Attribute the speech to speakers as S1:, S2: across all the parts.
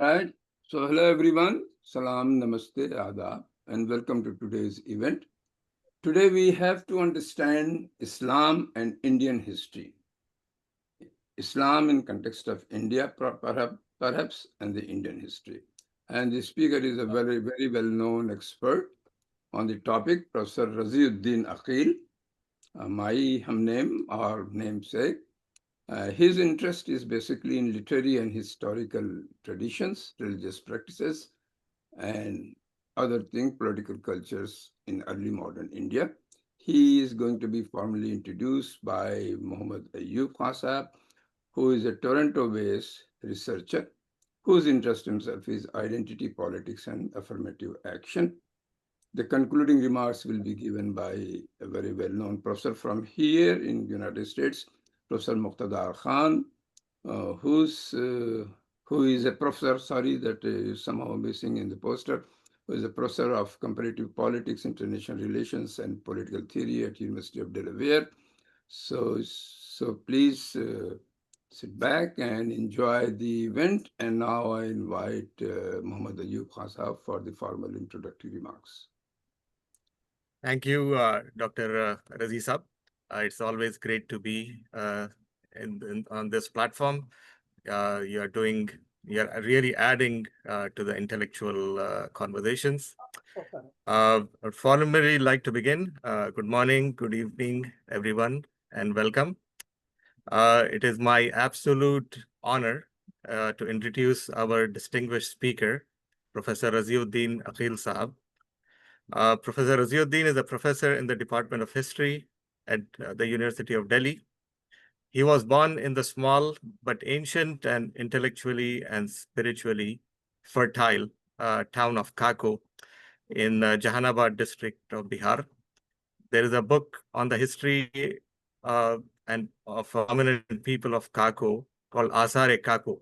S1: Right. So, hello everyone. Salam, namaste, adab, and welcome to today's event. Today we have to understand Islam and Indian history. Islam in context of India, perhaps, and the Indian history. And the speaker is a very well-known expert on the topic, Professor Raziuddin Aquil, my name or namesake. His interest is basically in literary and historical traditions, religious practices, and other things, political cultures in early modern India. He is going to be formally introduced by Muhammad Ayub Khan, who is a Toronto-based researcher whose interest himself is identity politics and affirmative action. The concluding remarks will be given by a very well-known professor from here in the United States, Professor Muqtada Khan, uh, who's, uh, who is a professor, sorry, that is somehow missing in the poster, who is a professor of comparative politics, international relations, and political theory at University of Delaware. So please sit back and enjoy the event. And now I invite Muhammad Ayub Khan for the formal introductory remarks.
S2: Thank you, Dr. Razi Saab. It's always great to be on this platform. You're really adding to the intellectual conversations. I'd formally like to begin. Good morning, good evening, everyone, and welcome. It is my absolute honor to introduce our distinguished speaker, Professor Raziuddin Aquil Saab. Professor Raziuddin is a professor in the Department of History at the University of Delhi. He was born in the small but ancient and intellectually and spiritually fertile town of Kako in Jahanabad district of Bihar. There is a book on the history and of prominent people of Kako called Asare Kako,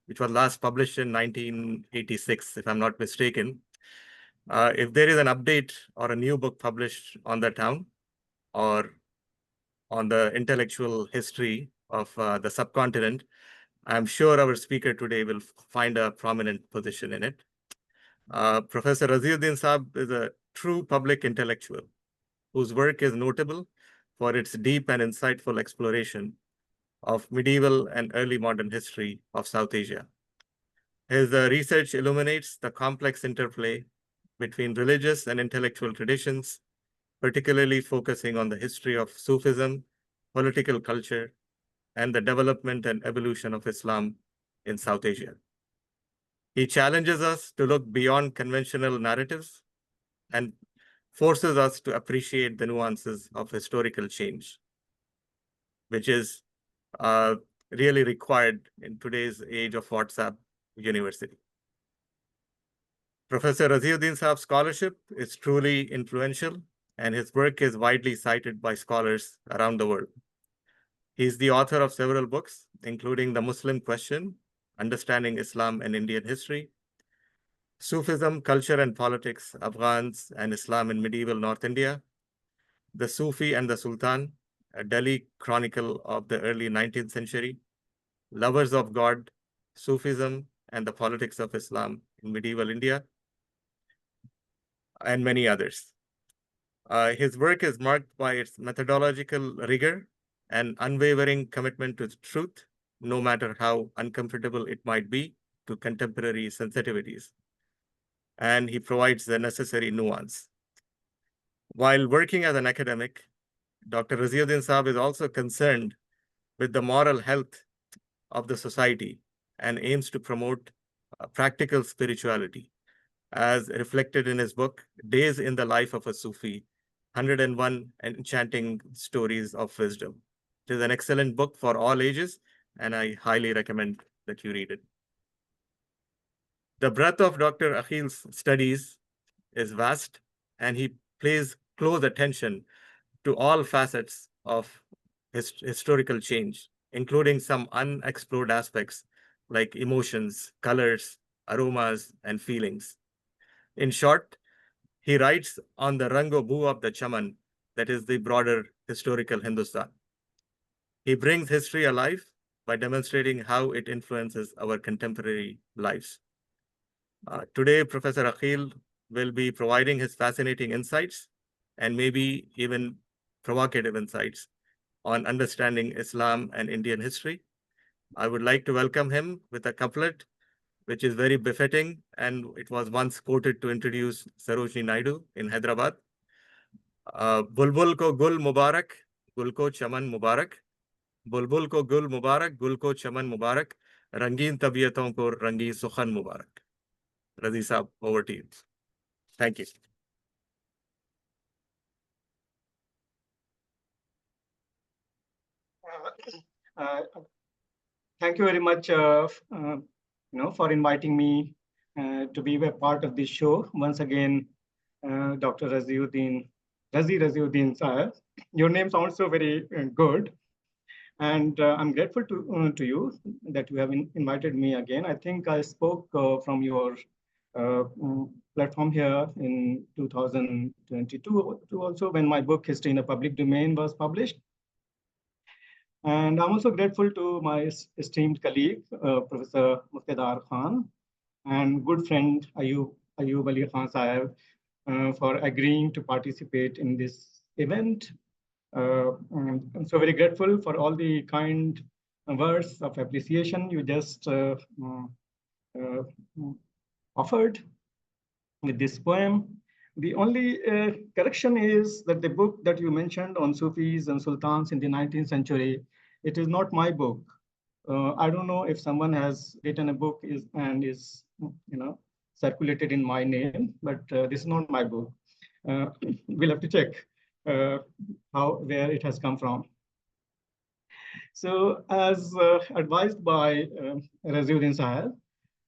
S2: which was last published in 1986, if I'm not mistaken. If there is an update or a new book published on the town or on the intellectual history of the subcontinent, I'm sure our speaker today will find a prominent position in it. Professor Raziuddin Saab is a true public intellectual whose work is notable for its deep and insightful exploration of medieval and early modern history of South Asia. His research illuminates the complex interplay between religious and intellectual traditions, particularly focusing on the history of Sufism, political culture, and the development and evolution of Islam in South Asia. He challenges us to look beyond conventional narratives and forces us to appreciate the nuances of historical change, which is really required in today's age of WhatsApp University. Professor Raziuddin Saab's scholarship is truly influential, and his work is widely cited by scholars around the world. He is the author of several books, including The Muslim Question, Understanding Islam and Indian History, Sufism, Culture and Politics, Afghans and Islam in Medieval North India, The Sufi and the Sultan, a Delhi chronicle of the early 19th century, Lovers of God, Sufism and the Politics of Islam in Medieval India, and many others. His work is marked by its methodological rigor and unwavering commitment to truth, no matter how uncomfortable it might be to contemporary sensitivities. And he provides the necessary nuance. While working as an academic, Dr. Raziuddin Saab is also concerned with the moral health of the society and aims to promote practical spirituality, as reflected in his book, Days in the Life of a Sufi, 101 Enchanting Stories of Wisdom. It is an excellent book for all ages, and I highly recommend that you read it. The breadth of Dr. Akhil's studies is vast, and he pays close attention to all facets of historical change, including some unexplored aspects like emotions, colors, aromas, and feelings. In short, he writes on the Rango Boo of the Chaman, that is the broader historical Hindustan. He brings history alive by demonstrating how it influences our contemporary lives. Today, Professor Aquil will be providing his fascinating insights and maybe even provocative insights on understanding Islam and Indian history. I would like to welcome him with a couplet which is very befitting, and it was once quoted to introduce Sarojini Naidu in Hyderabad. Bulbul ko gul mubarak, gul ko chaman mubarak. बुलबुल को गुल मुबारक, गुल को चमन मुबारक, रंगीन तबीयतों को रंगीन सुखन मुबारक. Razi साहब, over to you. Thank you.
S3: Thank you very much, for inviting me to be a part of this show. Once again, Dr. Raziuddin sir. Your name sounds so very good. And I'm grateful to you that you have invited me again. I think I spoke from your platform here in 2022 also, when my book History in the Public Domain was published. And I'm also grateful to my esteemed colleague, Professor Muqtadar Khan, and good friend Ayub Ali Khan Sahib for agreeing to participate in this event. I'm so very grateful for all the kind words of appreciation you just offered with this poem. The only correction is that the book that you mentioned on Sufis and Sultans in the 19th century, it is not my book. I don't know if someone has written a book and is circulated in my name, but this is not my book. We'll have to check where it has come from. So, as advised by Raziuddin Sahib,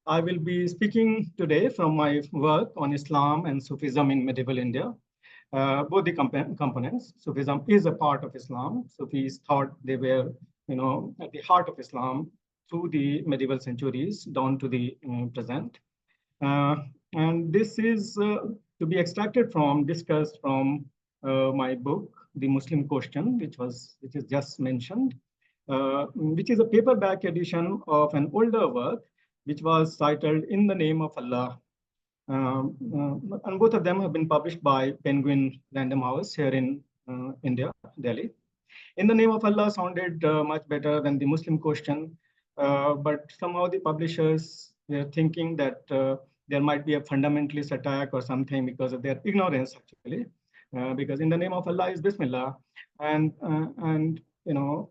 S3: I will be speaking today from my work on Islam and Sufism in medieval India. Both the components. Sufism is a part of Islam. Sufis thought they were, at the heart of Islam through the medieval centuries down to the present. And this is to be discussed from my book, The Muslim Question, which is just mentioned, which is a paperback edition of an older work, which was titled In the Name of Allah. And both of them have been published by Penguin Random House here in India, Delhi. In the Name of Allah sounded much better than The Muslim Question, but somehow the publishers were thinking that there might be a fundamentalist attack or something because of their ignorance, actually. Because in the name of Allah is Bismillah, and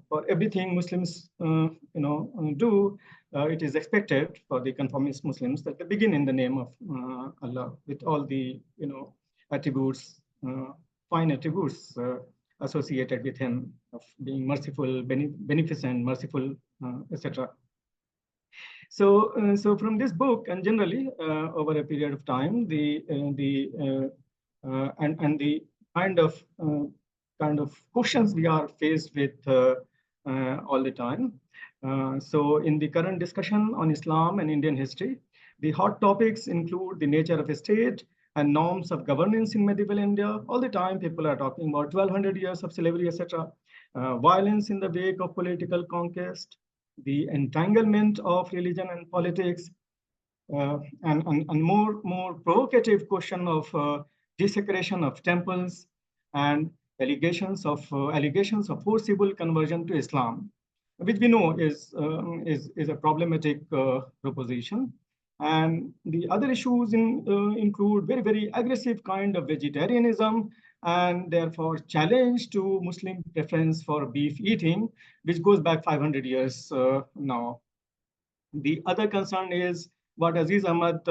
S3: for everything Muslims do, it is expected for the conformist Muslims that they begin in the name of Allah with all the attributes, fine attributes associated with Him of being merciful, beneficent, merciful, etc. So from this book, and generally over a period of time, the kind of questions we are faced with all the time. So in the current discussion on Islam and Indian history, the hot topics include the nature of a state and norms of governance in medieval India. All the time people are talking about 1200 years of slavery, etc. Violence in the wake of political conquest, the entanglement of religion and politics, and more provocative question of desecration of temples and allegations of forcible conversion to Islam, which we know is a problematic proposition. And the other issues include very, very aggressive kind of vegetarianism, and therefore challenge to Muslim preference for beef eating, which goes back 500 years now. The other concern is what Aziz Ahmad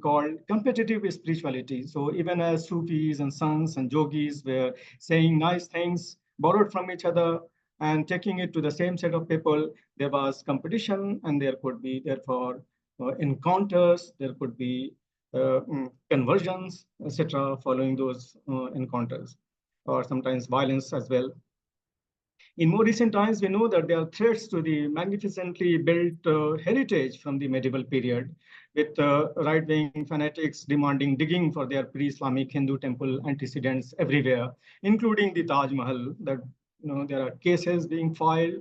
S3: called competitive spirituality. So even as Sufis and sons and yogis were saying nice things borrowed from each other and taking it to the same set of people, there was competition, and there could be therefore encounters, there could be conversions, etc., following those encounters, or sometimes violence as well. In more recent times, we know that there are threats to the magnificently built heritage from the medieval period, with right-wing fanatics demanding digging for their pre-Islamic Hindu temple antecedents everywhere, including the Taj Mahal. That there are cases being filed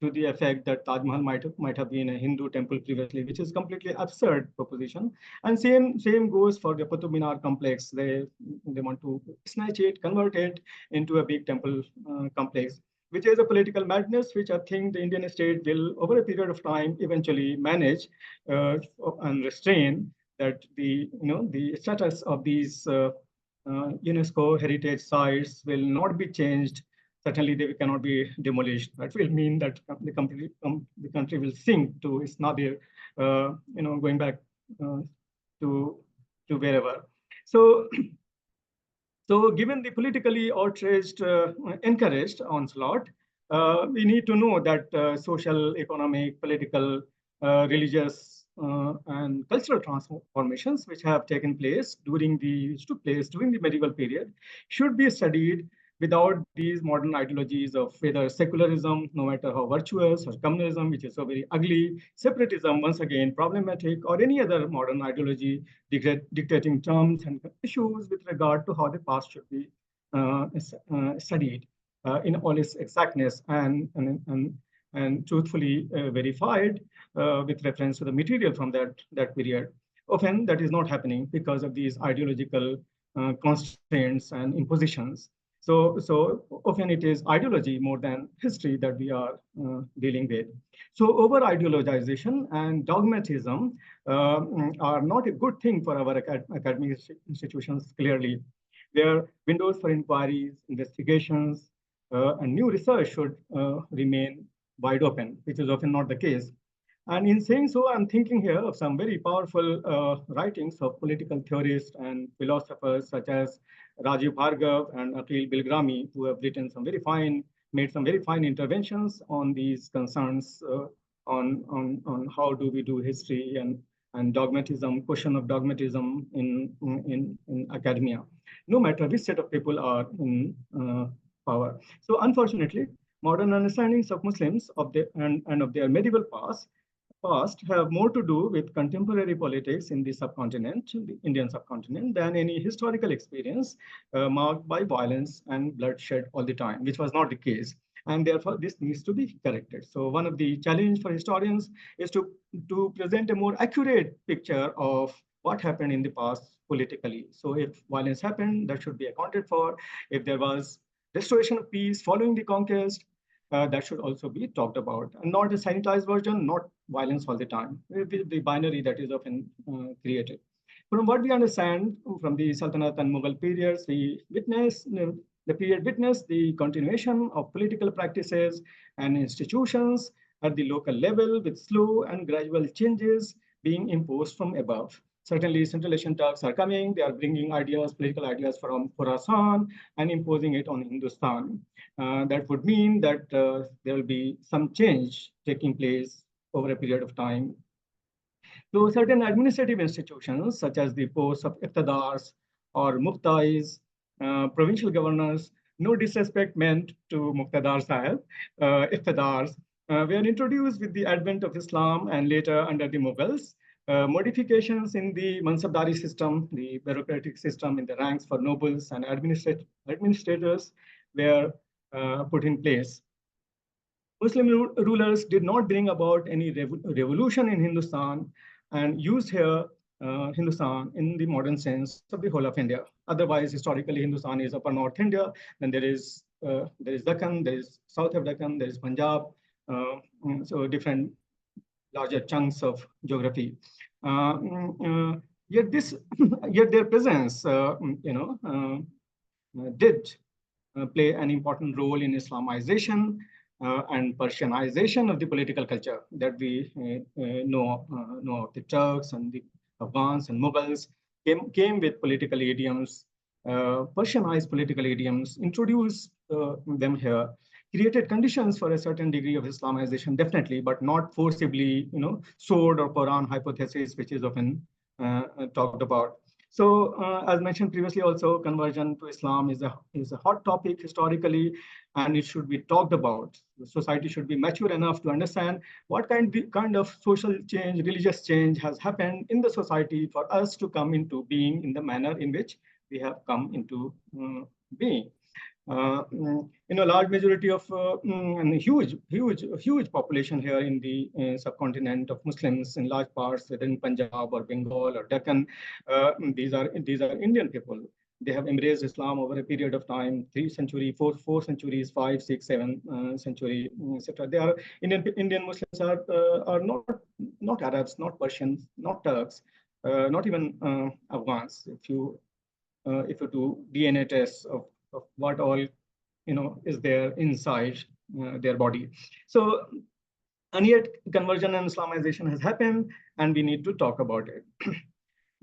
S3: to the effect that Taj Mahal might have been a Hindu temple previously, which is completely absurd proposition. And same goes for the Qutub Minar complex. They want to snatch it, convert it into a big temple complex, which is a political madness, which I think the Indian state will, over a period of time, eventually manage and restrain. That the status of these UNESCO heritage sites will not be changed. Certainly, they cannot be demolished. That will mean that the country will sink to its nadir, going back to wherever. So, so given the politically outraged, encouraged onslaught, we need to know that social, economic, political, religious, and cultural transformations which have taken place during the medieval period should be studied without these modern ideologies of whether secularism, no matter how virtuous, or communalism, which is so very ugly, separatism, once again problematic, or any other modern ideology dictating terms and issues with regard to how the past should be studied in all its exactness and truthfully verified with reference to the material from that period. Often that is not happening because of these ideological constraints and impositions. So often it is ideology more than history that we are dealing with. So over ideologization and dogmatism are not a good thing for our academic institutions, clearly. Their windows for inquiries, investigations, and new research should remain wide open, which is often not the case. And in saying so, I'm thinking here of some very powerful writings of political theorists and philosophers such as Rajiv Bhargav and Aquil Bilgrami, who have written made some very fine interventions on these concerns on how do we do history and dogmatism, question of dogmatism in academia, no matter which set of people are in power. So unfortunately, modern understandings of Muslims and of their medieval past have more to do with contemporary politics in the subcontinent, the Indian subcontinent, than any historical experience marked by violence and bloodshed all the time, which was not the case. And therefore, this needs to be corrected. So one of the challenge for historians is to present a more accurate picture of what happened in the past politically. So if violence happened, that should be accounted for. If there was restoration of peace following the conquest, that should also be talked about, and not a sanitized version, not violence all the time, the binary that is often created. From what we understand from the Sultanate and Mughal periods, the period witnessed the continuation of political practices and institutions at the local level with slow and gradual changes being imposed from above. Certainly, Central Asian Turks are coming. They are bringing ideas, political ideas from Khorasan and imposing it on Hindustan. That would mean that there will be some change taking place over a period of time. So certain administrative institutions, such as the posts of iqtidars or muftais, provincial governors, no disrespect meant to Muqtadar Sahib, iqtidars, were introduced with the advent of Islam and later under the Mughals. Modifications in the Mansabdari system, the bureaucratic system in the ranks for nobles and administrators were put in place. Muslim rulers did not bring about any revolution in Hindustan and used here Hindustan in the modern sense of the whole of India. Otherwise, historically, Hindustan is upper North India. Then there is Deccan, there is south of Deccan, there is Punjab. So different larger chunks of geography. Yet their presence, did play an important role in Islamization and Persianization of the political culture that we know of. The Turks and the Afghans and Mughals came with political idioms, Persianized political idioms, introduced them here, created conditions for a certain degree of Islamization, definitely, but not forcibly, sword or Quran hypothesis, which is often talked about. So, as mentioned previously, also conversion to Islam is a hot topic historically, and it should be talked about. The society should be mature enough to understand what kind of social change, religious change has happened in the society for us to come into being in the manner in which we have come into being. Large majority of and huge population here in the subcontinent of Muslims in large parts within Punjab or Bengal or Deccan. These are Indian people. They have embraced Islam over a period of time, 3 centuries, four centuries, 5, 6, 7 century, etc. They are Indian Muslims are not Arabs, not Persians, not Turks, not even Afghans. If you do DNA tests of what all is there inside their body. So, and yet conversion and Islamization has happened, and we need to talk about it.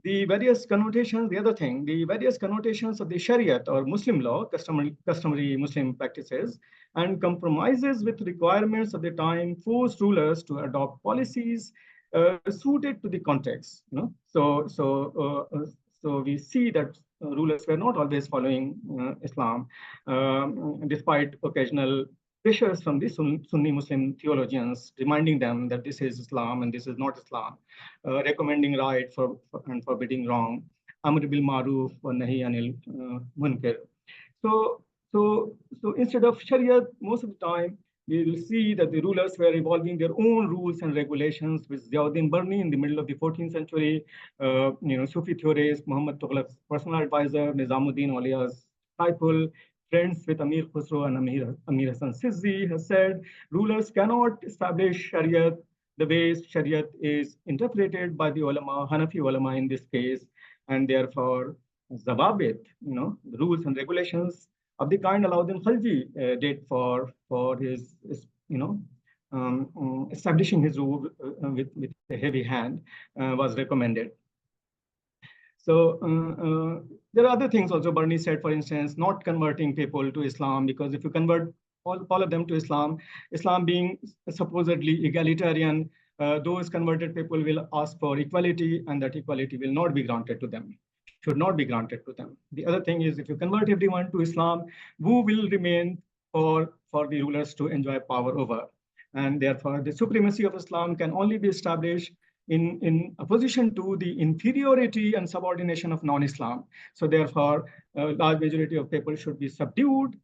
S3: The various connotations, the other thing, the various connotations of the Shariat or Muslim law, customary Muslim practices, and compromises with requirements of the time forced rulers to adopt policies suited to the context. So we see that rulers were not always following Islam, despite occasional pressures from the Sunni Muslim theologians, reminding them that this is Islam and this is not Islam, recommending right and forbidding wrong, Amr bil Maruf wa Nahi anil Munkar. So instead of Sharia, most of the time, we will see that the rulers were evolving their own rules and regulations, with Raziuddin Barni in the middle of the 14th century, Sufi theorist, Muhammad Tughlaq's personal advisor, Nizamuddin Aulia's disciple, friends with Amir Khusro and Amir Hassan Sizzi, has said rulers cannot establish Shariat the way Shariat is interpreted by the ulama, Hanafi ulama in this case, and therefore Zawabit, the rules and regulations of the kind Alauddin Khalji did for his establishing his rule with a heavy hand was recommended. So there are other things also. Barni said, for instance, not converting people to Islam, because if you convert all of them to Islam, Islam being supposedly egalitarian, those converted people will ask for equality, and that equality will not be granted to them, should not be granted to them. The other thing is, if you convert everyone to Islam, who will remain for the rulers to enjoy power over? And therefore, the supremacy of Islam can only be established in opposition to the inferiority and subordination of non-Islam. So therefore, a large majority of people should be subdued,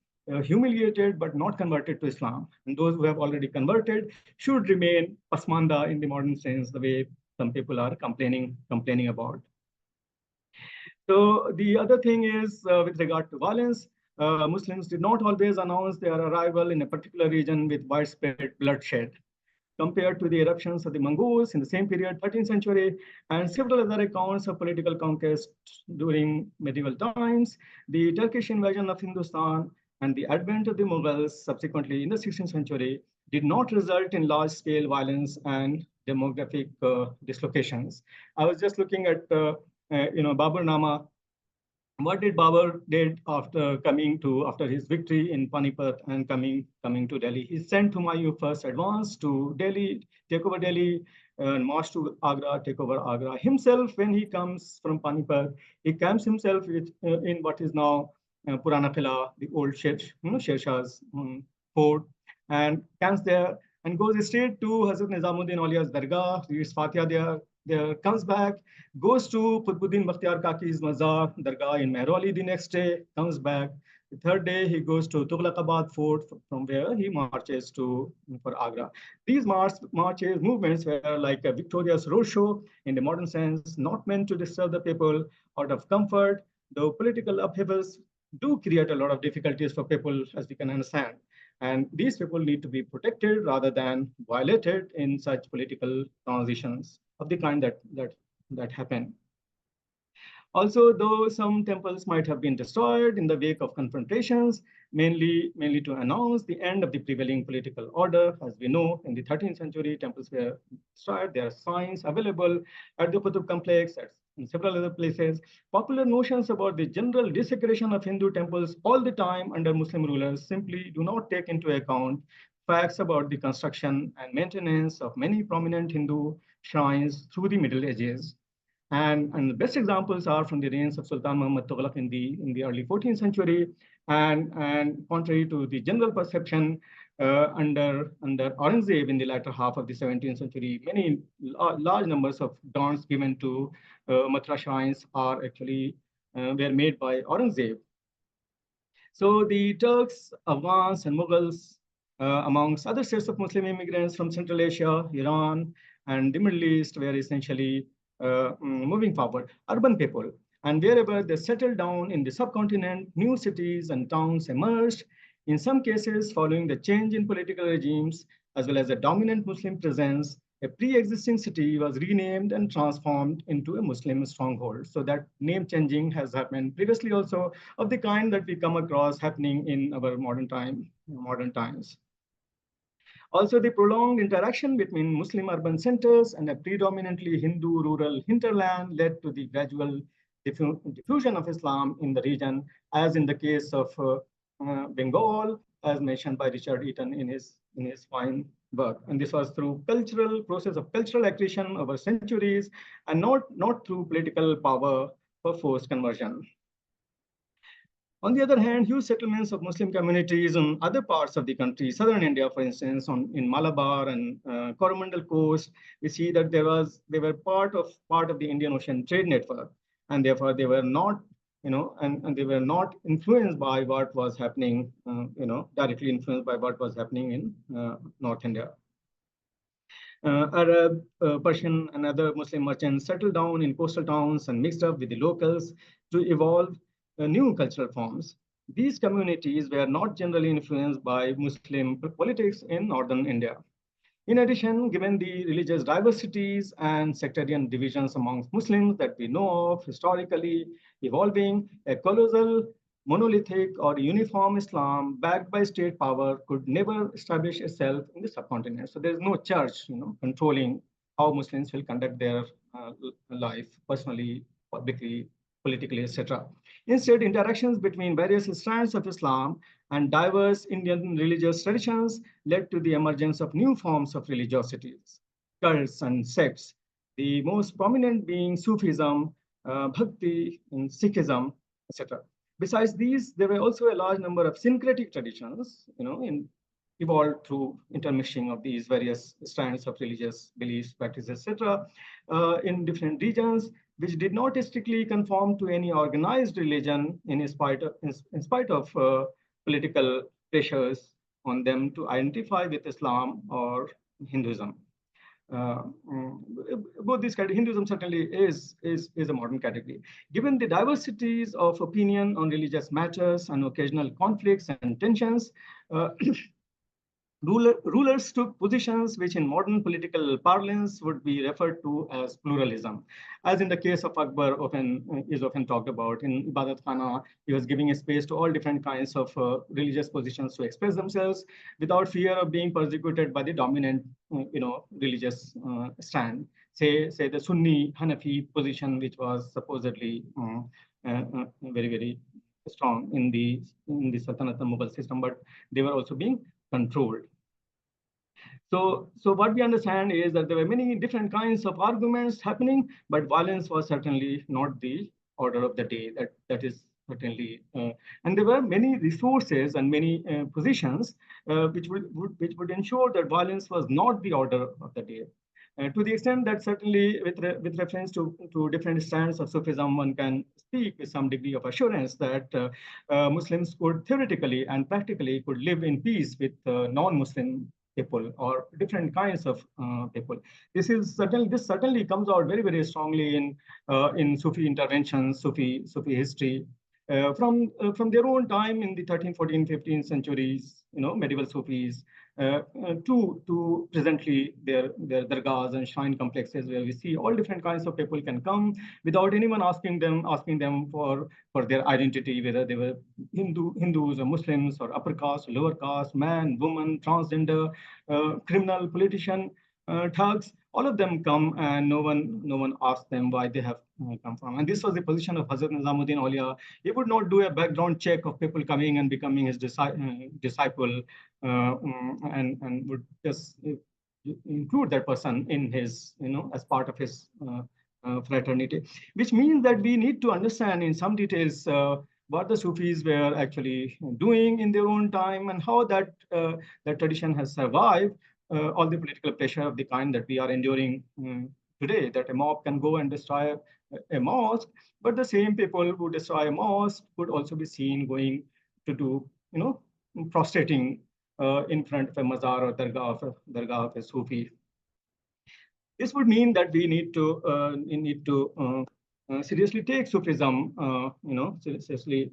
S3: humiliated, but not converted to Islam. And those who have already converted should remain pasmanda in the modern sense, the way some people are complaining about. So the other thing is, with regard to violence, Muslims did not always announce their arrival in a particular region with widespread bloodshed. Compared to the eruptions of the Mongols in the same period, 13th century, and several other accounts of political conquest during medieval times, the Turkish invasion of Hindustan and the advent of the Mughals subsequently in the 16th century did not result in large-scale violence and demographic dislocations. I was just looking at Baburnama. What did Babur did after his victory in Panipat and coming to Delhi? He sent Humayun first advance to Delhi, take over Delhi, and march to Agra, take over Agra. Himself, when he comes from Panipat, he camps himself in what is now Purana Qila, the old Sher Shah's fort, and camps there and goes straight to Hazrat Nizamuddin Aulia's Dargah, reads Fatiha there, comes back, goes to Qutbuddin Bakhtiar Kaki's Mazar, Dargah in Mehrauli the next day, comes back. The third day, he goes to Tughlaqabad fort, from where he marches for Agra. These movements were like a victorious roadshow in the modern sense, not meant to disturb the people out of comfort, though political upheavals do create a lot of difficulties for people, as we can understand. And these people need to be protected rather than violated in such political transitions of the kind that happen. Also, though some temples might have been destroyed in the wake of confrontations, mainly to announce the end of the prevailing political order. As we know, in the 13th century, temples were destroyed. There are signs available at the Qutub complex, in several other places. Popular notions about the general desecration of Hindu temples all the time under Muslim rulers simply do not take into account facts about the construction and maintenance of many prominent Hindu shrines through the Middle Ages. And the best examples are from the reigns of Sultan Muhammad Tughlaq in the early 14th century, and contrary to the general perception, under Aurangzeb in the latter half of the 17th century, many large numbers of grants given to Mathura shrines are actually were made by Aurangzeb. So the Turks, Afghans, and Mughals, amongst other sets of Muslim immigrants from Central Asia, Iran, and the Middle East, were essentially moving forward, urban people. And wherever they settled down in the subcontinent, new cities and towns emerged, in some cases following the change in political regimes, as well as a dominant Muslim presence. A pre-existing city was renamed and transformed into a Muslim stronghold. So that name changing has happened previously also, of the kind that we come across happening in our modern times. Also, the prolonged interaction between Muslim urban centers and a predominantly Hindu rural hinterland led to the gradual diffusion of Islam in the region, as in the case of Bengal, as mentioned by Richard Eaton in his fine work. And this was through process of cultural accretion over centuries, and not through political power or forced conversion. On the other hand, huge settlements of Muslim communities on other parts of the country, southern India, for instance, in Malabar and Coromandel coast, we see that they were part of the Indian Ocean trade network, and therefore they were not, and they were not influenced by what was happening, directly influenced by what was happening in North India. Arab, Persian, and other Muslim merchants settled down in coastal towns and mixed up with the locals to evolve new cultural forms. These communities were not generally influenced by Muslim politics in northern India. In addition, given the religious diversities and sectarian divisions amongst Muslims that we know of historically evolving, a colossal, monolithic, or uniform Islam backed by state power could never establish itself in the subcontinent. So there is no church, controlling how Muslims will conduct their life personally, publicly, politically, etc. Instead, interactions between various strands of Islam and diverse Indian religious traditions led to the emergence of new forms of religiosities, cults, and sects, the most prominent being Sufism, Bhakti, and Sikhism, etc. Besides these, there were also a large number of syncretic traditions, evolved through intermixing of these various strands of religious beliefs, practices, etc., in different regions, which did not strictly conform to any organized religion in spite of political pressures on them to identify with Islam or Hinduism. Both these categories, Hinduism certainly is a modern category. Given the diversities of opinion on religious matters and occasional conflicts and tensions, rulers took positions which in modern political parlance would be referred to as pluralism. As in the case of Akbar is often talked about. In Ibadat Khana, he was giving a space to all different kinds of religious positions to express themselves without fear of being persecuted by the dominant religious stand. Say the Sunni Hanafi position, which was supposedly very, very strong in the Sultanate Mughal system, but they were also being controlled. So what we understand is that there were many different kinds of arguments happening, but violence was certainly not the order of the day. That is certainly, and there were many resources and many positions which would ensure that violence was not the order of the day. To the extent that certainly with reference to different strands of Sufism, one can speak with some degree of assurance that Muslims could theoretically and practically could live in peace with non-Muslim people or different kinds of people. This certainly comes out very, very strongly in Sufi interventions, Sufi history. From their own time in the 13th, 14th, 15th centuries, medieval Sufis, to presently their dargahs and shrine complexes, where we see all different kinds of people can come without anyone asking them for their identity, whether they were Hindus or Muslims or upper caste, lower caste, man, woman, transgender, criminal, politician, thugs. All of them come, and no one asks them why they have come from. And this was the position of Hazrat Nizamuddin Auliya. He would not do a background check of people coming and becoming his disciple, and would just include that person in his, as part of his fraternity. Which means that we need to understand in some details what the Sufis were actually doing in their own time, and how that tradition has survived all the political pressure of the kind that we are enduring today, that a mob can go and destroy a mosque, but the same people who destroy a mosque could also be seen going to do, prostrating in front of a mazar or dargah of a Sufi. This would mean that we need to seriously take Sufism, seriously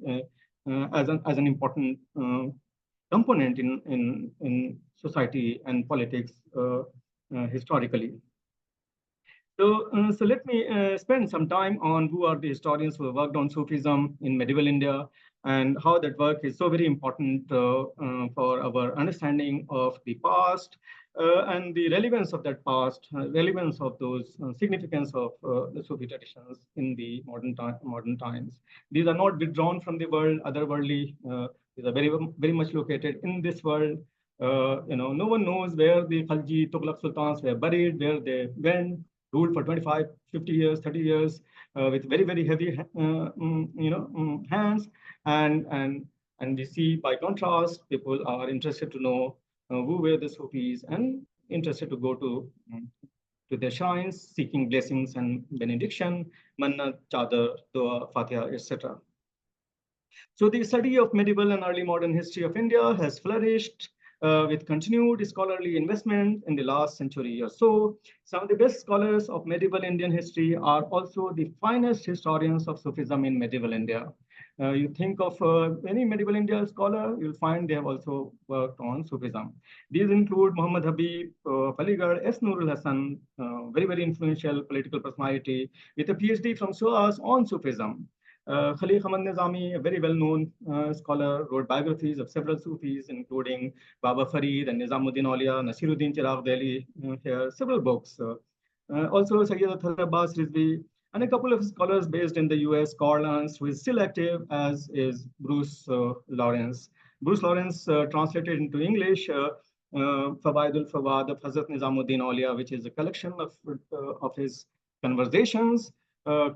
S3: as an important component in society and politics historically. So let me spend some time on who are the historians who have worked on Sufism in medieval India and how that work is so very important for our understanding of the past and the relevance of that past, relevance of those significance of the Sufi traditions in the modern times. These are not withdrawn from the world, otherworldly. These are very much located in this world. No one knows where the Khalji Tughlaq sultans were buried, where they went, ruled for 25, 50 years, 30 years with very, very heavy, hands. And we see, by contrast, people are interested to know who were the Sufis and interested to go to their shrines, seeking blessings and benediction, Mannat, Chadar, Dua, Fatiha, etc. So the study of medieval and early modern history of India has flourished with continued scholarly investment in the last century or so. Some of the best scholars of medieval Indian history are also the finest historians of Sufism in medieval India. You think of any medieval India scholar, you'll find they have also worked on Sufism. These include Muhammad Habib, Aligarh, S. Nurul Hasan, very, very influential political personality with a PhD from SOAS on Sufism. Khalil Hamad Nizami, a very well-known scholar, wrote biographies of several Sufis, including Baba Farid and Nizamuddin Aulia, Nasiruddin Chiragh Delhi, here, several books. Also, Sayyid Athar Abbas Rizvi, and a couple of scholars based in the US, Carl Ernst, who is still active, as is Bruce Lawrence. Bruce Lawrence translated into English Fawaidul Fawad of Hazrat Nizamuddin Aulia, which is a collection of his conversations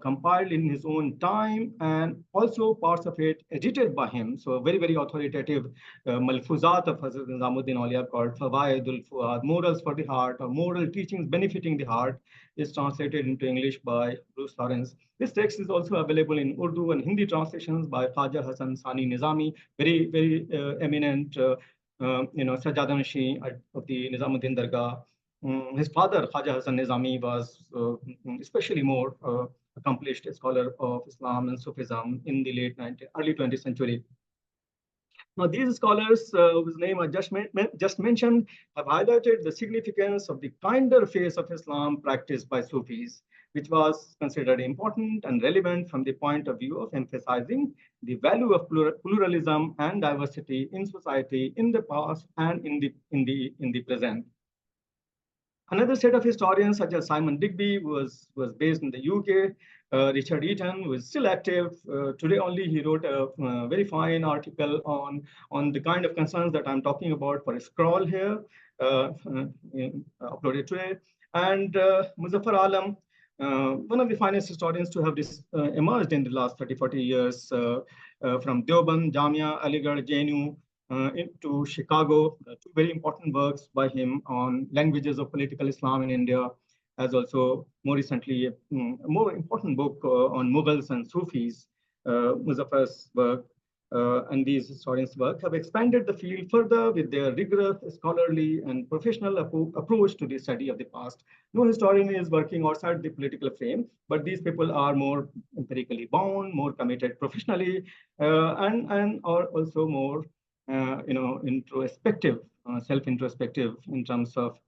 S3: compiled in his own time, and also parts of it edited by him. So a very, very authoritative Malfuzat of Hazrat Nizamuddin Aulia called Fawaidul Fuad, Morals for the Heart, or Moral Teachings Benefiting the Heart, is translated into English by Bruce Lawrence. This text is also available in Urdu and Hindi translations by Khaja Hasan Sani Nizami, very, very eminent Sajjada of the Nizamuddin Dargah. His father, Khaja Hasan Nizami, was especially more accomplished scholar of Islam and Sufism in the early 20th century. Now, these scholars, whose name I just mentioned, have highlighted the significance of the kinder face of Islam practiced by Sufis, which was considered important and relevant from the point of view of emphasizing the value of pluralism and diversity in society in the past and in the present. Another set of historians, such as Simon Digby, was based in the UK, Richard Eaton, who is still active. Today only, he wrote a very fine article on the kind of concerns that I'm talking about for a scroll here, uploaded today. And Muzaffar Alam, one of the finest historians to have emerged in the last 30, 40 years from Deoband, Jamia, Aligarh, JNU, into Chicago, two very important works by him on languages of political Islam in India, as also more recently a more important book on Mughals and Sufis. Muzaffar's work and these historians' work have expanded the field further with their rigorous, scholarly, and professional approach to the study of the past. No historian is working outside the political frame, but these people are more empirically bound, more committed professionally, and are also more introspective, self-introspective in terms of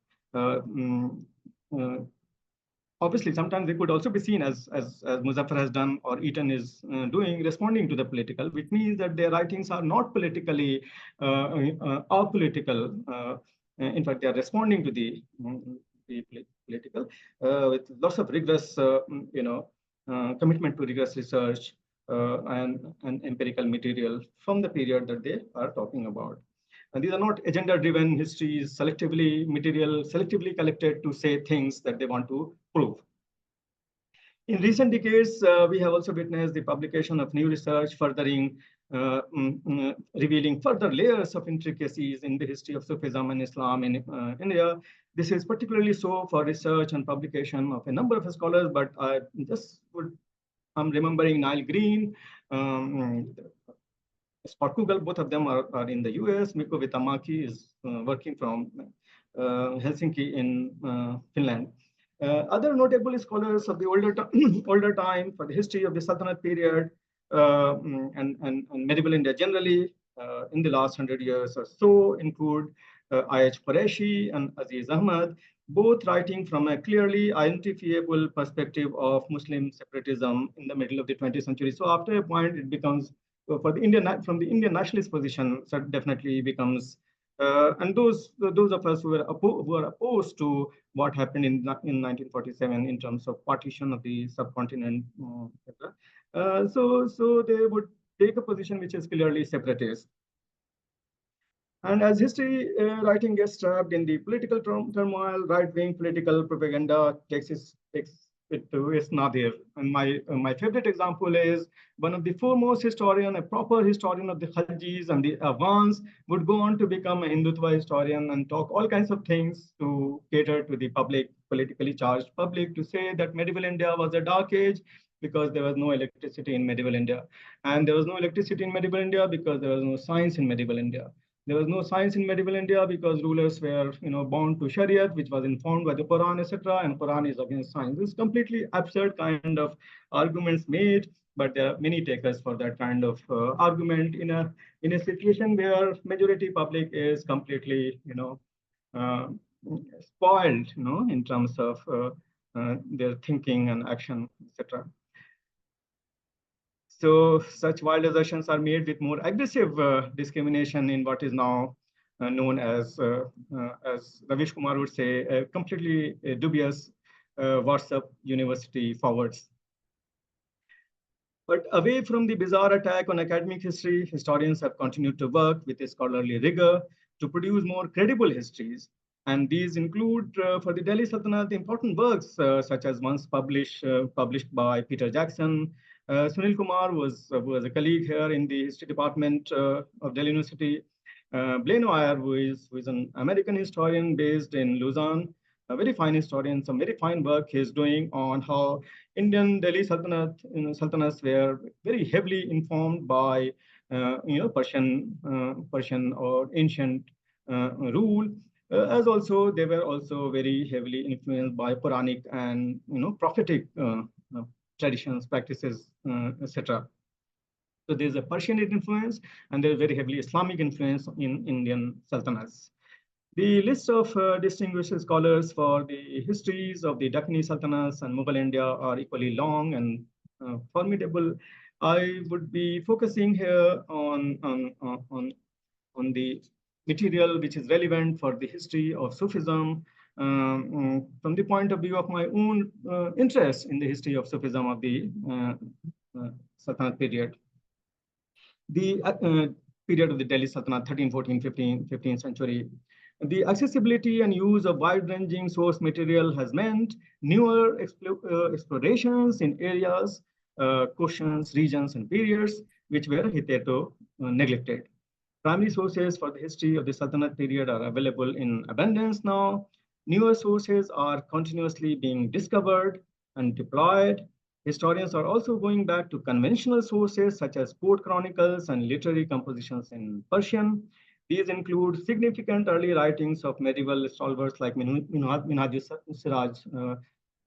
S3: obviously, sometimes they could also be seen as Muzaffar has done or Eaton is doing, responding to the political, which means that their writings are not politically apolitical. In fact, they are responding to the political with lots of rigorous, commitment to rigorous research and empirical material from the period that they are talking about. And these are not agenda-driven histories, selectively collected to say things that they want to prove. In recent decades, we have also witnessed the publication of new research furthering, revealing further layers of intricacies in the history of Sufism and Islam in India. This is particularly so for research and publication of a number of scholars, but I'm remembering Niall Green, Portugal. Both of them are in the US. Mikko Vitamaki is working from Helsinki in Finland. Other notable scholars of the older time for the history of the Sultanate period and medieval India generally in the last 100 years or so include I.H. Qureshi and Aziz Ahmad, both writing from a clearly identifiable perspective of Muslim separatism in the middle of the 20th century. So after a point, it becomes for the from the Indian nationalist position, so definitely becomes and those of us who are opposed to what happened in 1947 in terms of partition of the subcontinent, so they would take a position which is clearly separatist. And as history writing gets trapped in the political turmoil, right-wing political propaganda takes it to its nadir. And my favorite example is one of the foremost historian, a proper historian of the Khaljis and the Afghans, would go on to become a Hindutva historian and talk all kinds of things to cater to the public, politically charged public, to say that medieval India was a dark age because there was no electricity in medieval India. And there was no electricity in medieval India because there was no science in medieval India. There was no science in medieval India because rulers were, bound to Shariat, which was informed by the Quran, etc. And Quran is against science. This is completely absurd kind of arguments made, but there are many takers for that kind of argument in a situation where majority public is completely, uh, spoiled, in terms of their thinking and action, etc. So such wild assertions are made with more aggressive discrimination in what is now known as Ravish Kumar would say, completely dubious WhatsApp university forwards. But away from the bizarre attack on academic history, historians have continued to work with a scholarly rigor to produce more credible histories. And these include, for the Delhi Sultanate, important works such as ones published by Peter Jackson. Sunil Kumar was a colleague here in the history department of Delhi University. Blaine Wire, who is an American historian based in Lausanne, a very fine historian, some very fine work he's doing on how Indian Delhi sultanates were very heavily informed by, Persian or ancient rule, as also they were also very heavily influenced by Quranic and prophetic traditions, practices, etc. So there's a Persian influence and there's very heavily Islamic influence in Indian sultanates. The list of distinguished scholars for the histories of the Dakhini Sultanates and Mughal India are equally long and formidable. I would be focusing here on the material which is relevant for the history of Sufism from the point of view of my own interest in the history of Sufism of the Sultanate period. The period of the Delhi Sultanate, 13, 14, 15th century. The accessibility and use of wide-ranging source material has meant newer explorations in areas, questions, regions, and periods which were hitherto neglected. Primary sources for the history of the Sultanate period are available in abundance now. Newer sources are continuously being discovered and deployed. Historians are also going back to conventional sources such as court chronicles and literary compositions in Persian. These include significant early writings of medieval stalwarts like Minhaj Siraj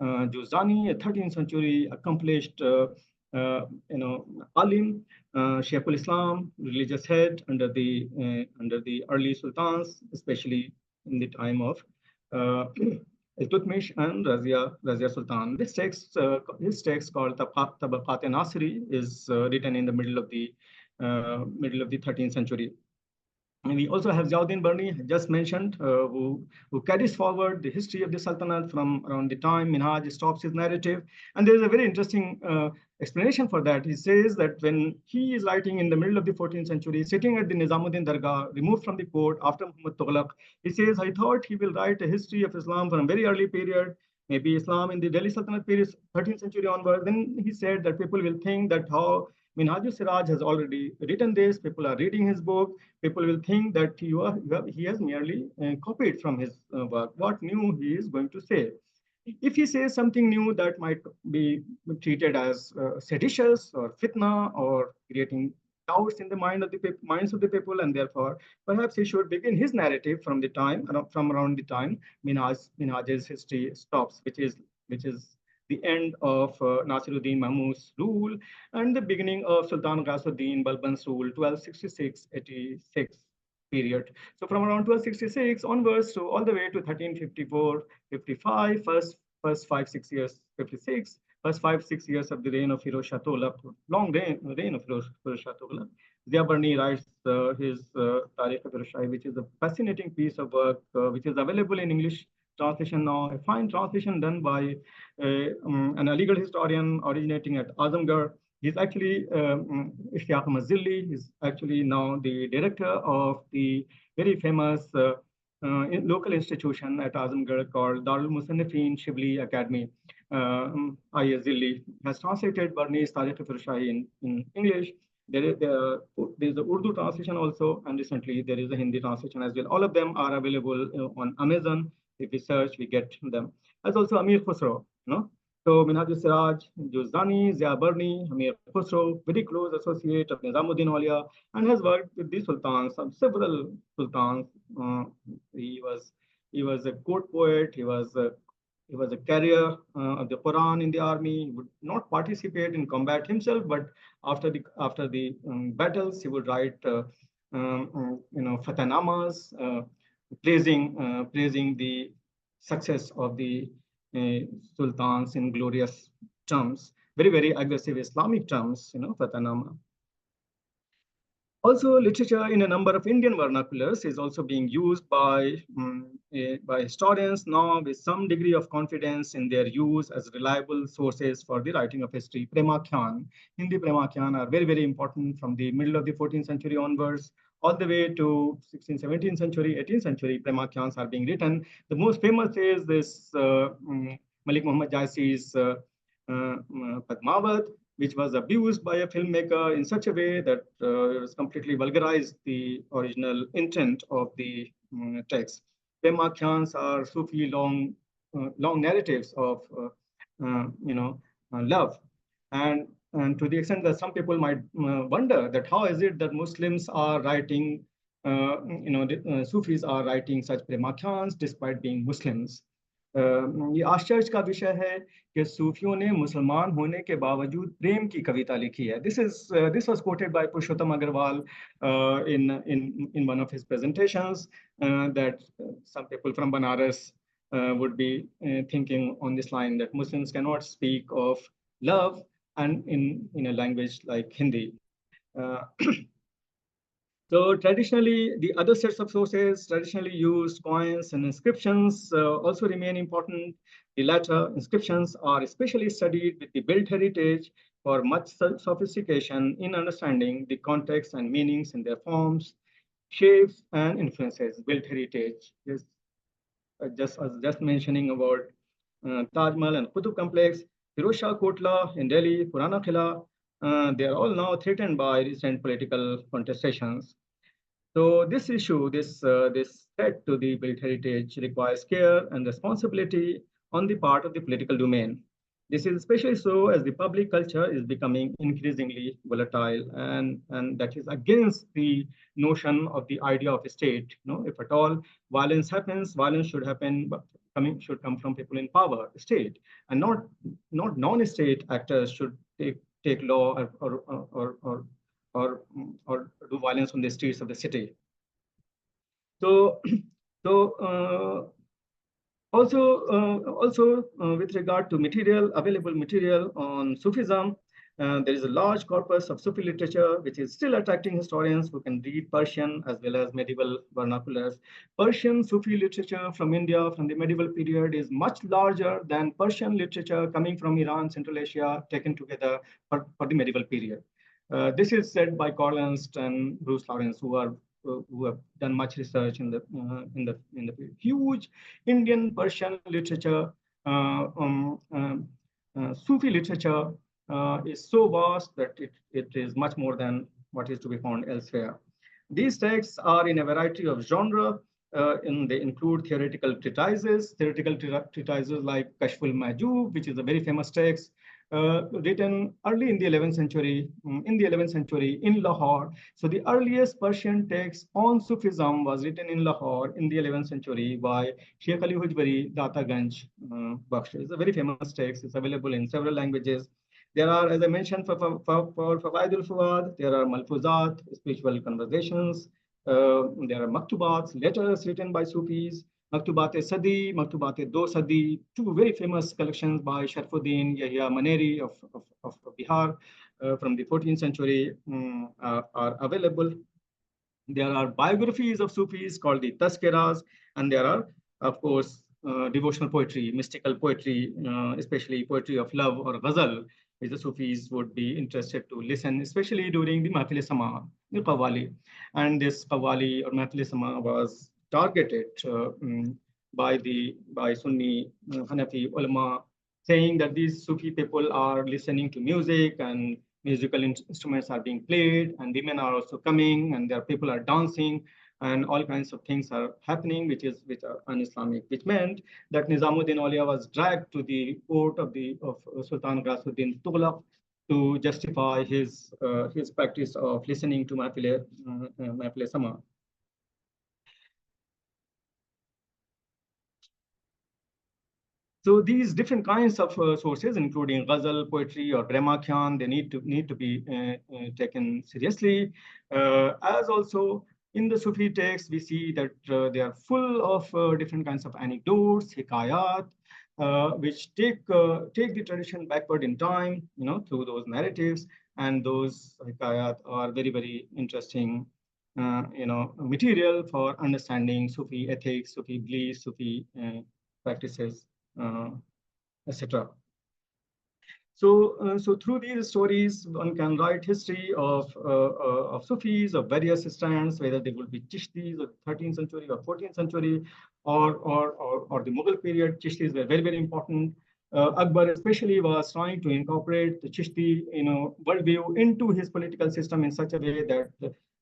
S3: Juzdani, a 13th century accomplished alim, Sheikhul Islam, religious head under the early sultans, especially in the time of Iltutmish and Razia Sultan. This text called Tabaqat-e-Nasri is written in the middle of the 13th century. And we also have Raziuddin Barni, just mentioned, who carries forward the history of the Sultanate from around the time Minhaj stops his narrative. And there is a very interesting explanation for that. He says that when he is writing in the middle of the 14th century, sitting at the Nizamuddin Dargah, removed from the court after Muhammad Tughlaq, he says, I thought he will write a history of Islam from a very early period, maybe Islam in the Delhi Sultanate period, 13th century onward. Then he said that people will think that how Minhaj Siraj has already written this, people are reading his book, people will think that he has merely copied from his work. What new he is going to say? If he says something new, that might be treated as seditious or fitna or creating doubts in the minds of the people, and therefore perhaps he should begin his narrative from around the time Minhaj's history stops, which is the end of Nasiruddin Mahmud's rule and the beginning of Sultan Ghasuddin Balban's rule, 1266-86 period. So from around 1266 onwards to all the way to 1354-55, first 5-6 years, 56, first 5-6 years of the reign of Firoz Shah Tughlaq, long reign of Firoz Shah Tughlaq. Zia Barni writes his Tarikh of Firoz Shah, which is a fascinating piece of work, which is available in English translation now, a fine translation done by an Aligarh historian originating at Azamgarh. He's actually Ishtiaq Mazilli. He's actually now the director of the very famous local institution at Azamgarh called Darul Musannifin Shibli Academy. Zilli has translated Barni's Tarikh Firoz Shah in English. There is the Urdu translation also, and recently there is a Hindi translation as well. All of them are available on Amazon. If we search, we get them. As also Amir Khusro, So Minhaj Siraj, Juzani, Zia Barni, Amir Khusro, very close associate of Nizamuddin Aulia, and has worked with the sultans, several sultans. He was a court poet. He was a carrier of the Quran in the army. He would not participate in combat himself, but after the battles, he would write fatanamas, praising the success of the sultans in glorious terms, very, very aggressive Islamic terms, fatanama. Also, literature in a number of Indian vernaculars is also being used by historians now with some degree of confidence in their use as reliable sources for the writing of history. Premakyan, Hindi Premakyan are very, very important from the middle of the 14th century onwards, all the way to 16th, 17th century, 18th century, Premakyans are being written. The most famous is this Malik Muhammad Jaisi's Padmavat, which was abused by a filmmaker in such a way that it was completely vulgarized the original intent of the text. Premakhyans are Sufi long narratives of love, and to the extent that some people might wonder that how is it that Muslims are writing, Sufis are writing such Premakhyans despite being Muslims. ये आश्चर्य का विषय है कि सूफियों ने मुसलमान होने के बावजूद प्रेम की कविता लिखी है. This was quoted by Purushottam Agarwal in one of his presentations, that some people from Banaras would be thinking on this line that Muslims cannot speak of love and in a language like Hindi. So traditionally, the other sets of sources traditionally used, coins and inscriptions, also remain important. The latter, inscriptions, are especially studied with the built heritage for much sophistication in understanding the context and meanings in their forms, shapes, and influences. Built heritage is just mentioning about Taj Mahal and Qutub complex, Firoz Shah Kotla in Delhi, Purana Qila. They are all now threatened by recent political contestations. So this issue, this threat to the built heritage requires care and responsibility on the part of the political domain. This is especially so as the public culture is becoming increasingly volatile, and that is against the notion of the idea of a state. If at all violence happens, violence should happen, but should come from people in power, state, and not non-state actors should take law or do violence on the streets of the city. So also with regard to available material on Sufism, there is a large corpus of Sufi literature which is still attracting historians who can read Persian as well as medieval vernaculars. Persian Sufi literature from India from the medieval period is much larger than Persian literature coming from Iran, Central Asia, taken together for the medieval period. This is said by Carl Ernst and Bruce Lawrence, who have done much research in the huge Indian Persian literature. Sufi literature is so vast that it is much more than what is to be found elsewhere. These texts are in a variety of genre. They include theoretical treatises like Kashful Majub, which is a very famous text, written early in the 11th century, in Lahore. So the earliest Persian text on Sufism was written in Lahore in the 11th century by Sheikh Ali Hujbari Dataganj Bakhsh. It's a very famous text. It's available in several languages. There are, as I mentioned, for Fawaidul Fuad, there are Malfuzat, spiritual conversations. There are Maktubats, letters written by Sufis, Maktubat-e-Sadi, Maktubat-e-Do Sadi, two very famous collections by Sharfuddin Yahya Maneri of Bihar from the 14th century are available. There are biographies of Sufis called the Tazkiras, and there are, of course, devotional poetry, mystical poetry, especially poetry of love or ghazal, which the Sufis would be interested to listen, especially during the Mahfil-e-Sama, the Qawwali. And this Qawwali or Mahfil-e-Sama was targeted by Sunni Hanafi ulama, saying that these Sufi people are listening to music and musical instruments are being played and women are also coming and there are people are dancing and all kinds of things are happening which are un-Islamic, which meant that Nizamuddin Aulia was dragged to the court of Sultan Raziuddin Tughlaq to justify his practice of listening to Mahfil-e-Sama. So these different kinds of sources, including ghazal, poetry, or Brahmakyan, they need to be taken seriously. As also in the Sufi texts, we see that they are full of different kinds of anecdotes, hikayat, which take the tradition backward in time, through those narratives, and those hikayat are very, very interesting, material for understanding Sufi ethics, Sufi beliefs, Sufi practices, etc. So through these stories, one can write history of Sufis of various strands, whether they would be Chishtis of 13th century or 14th century, or the Mughal period. Chishtis were very, very important. Akbar especially was trying to incorporate the Chishti, worldview into his political system in such a way that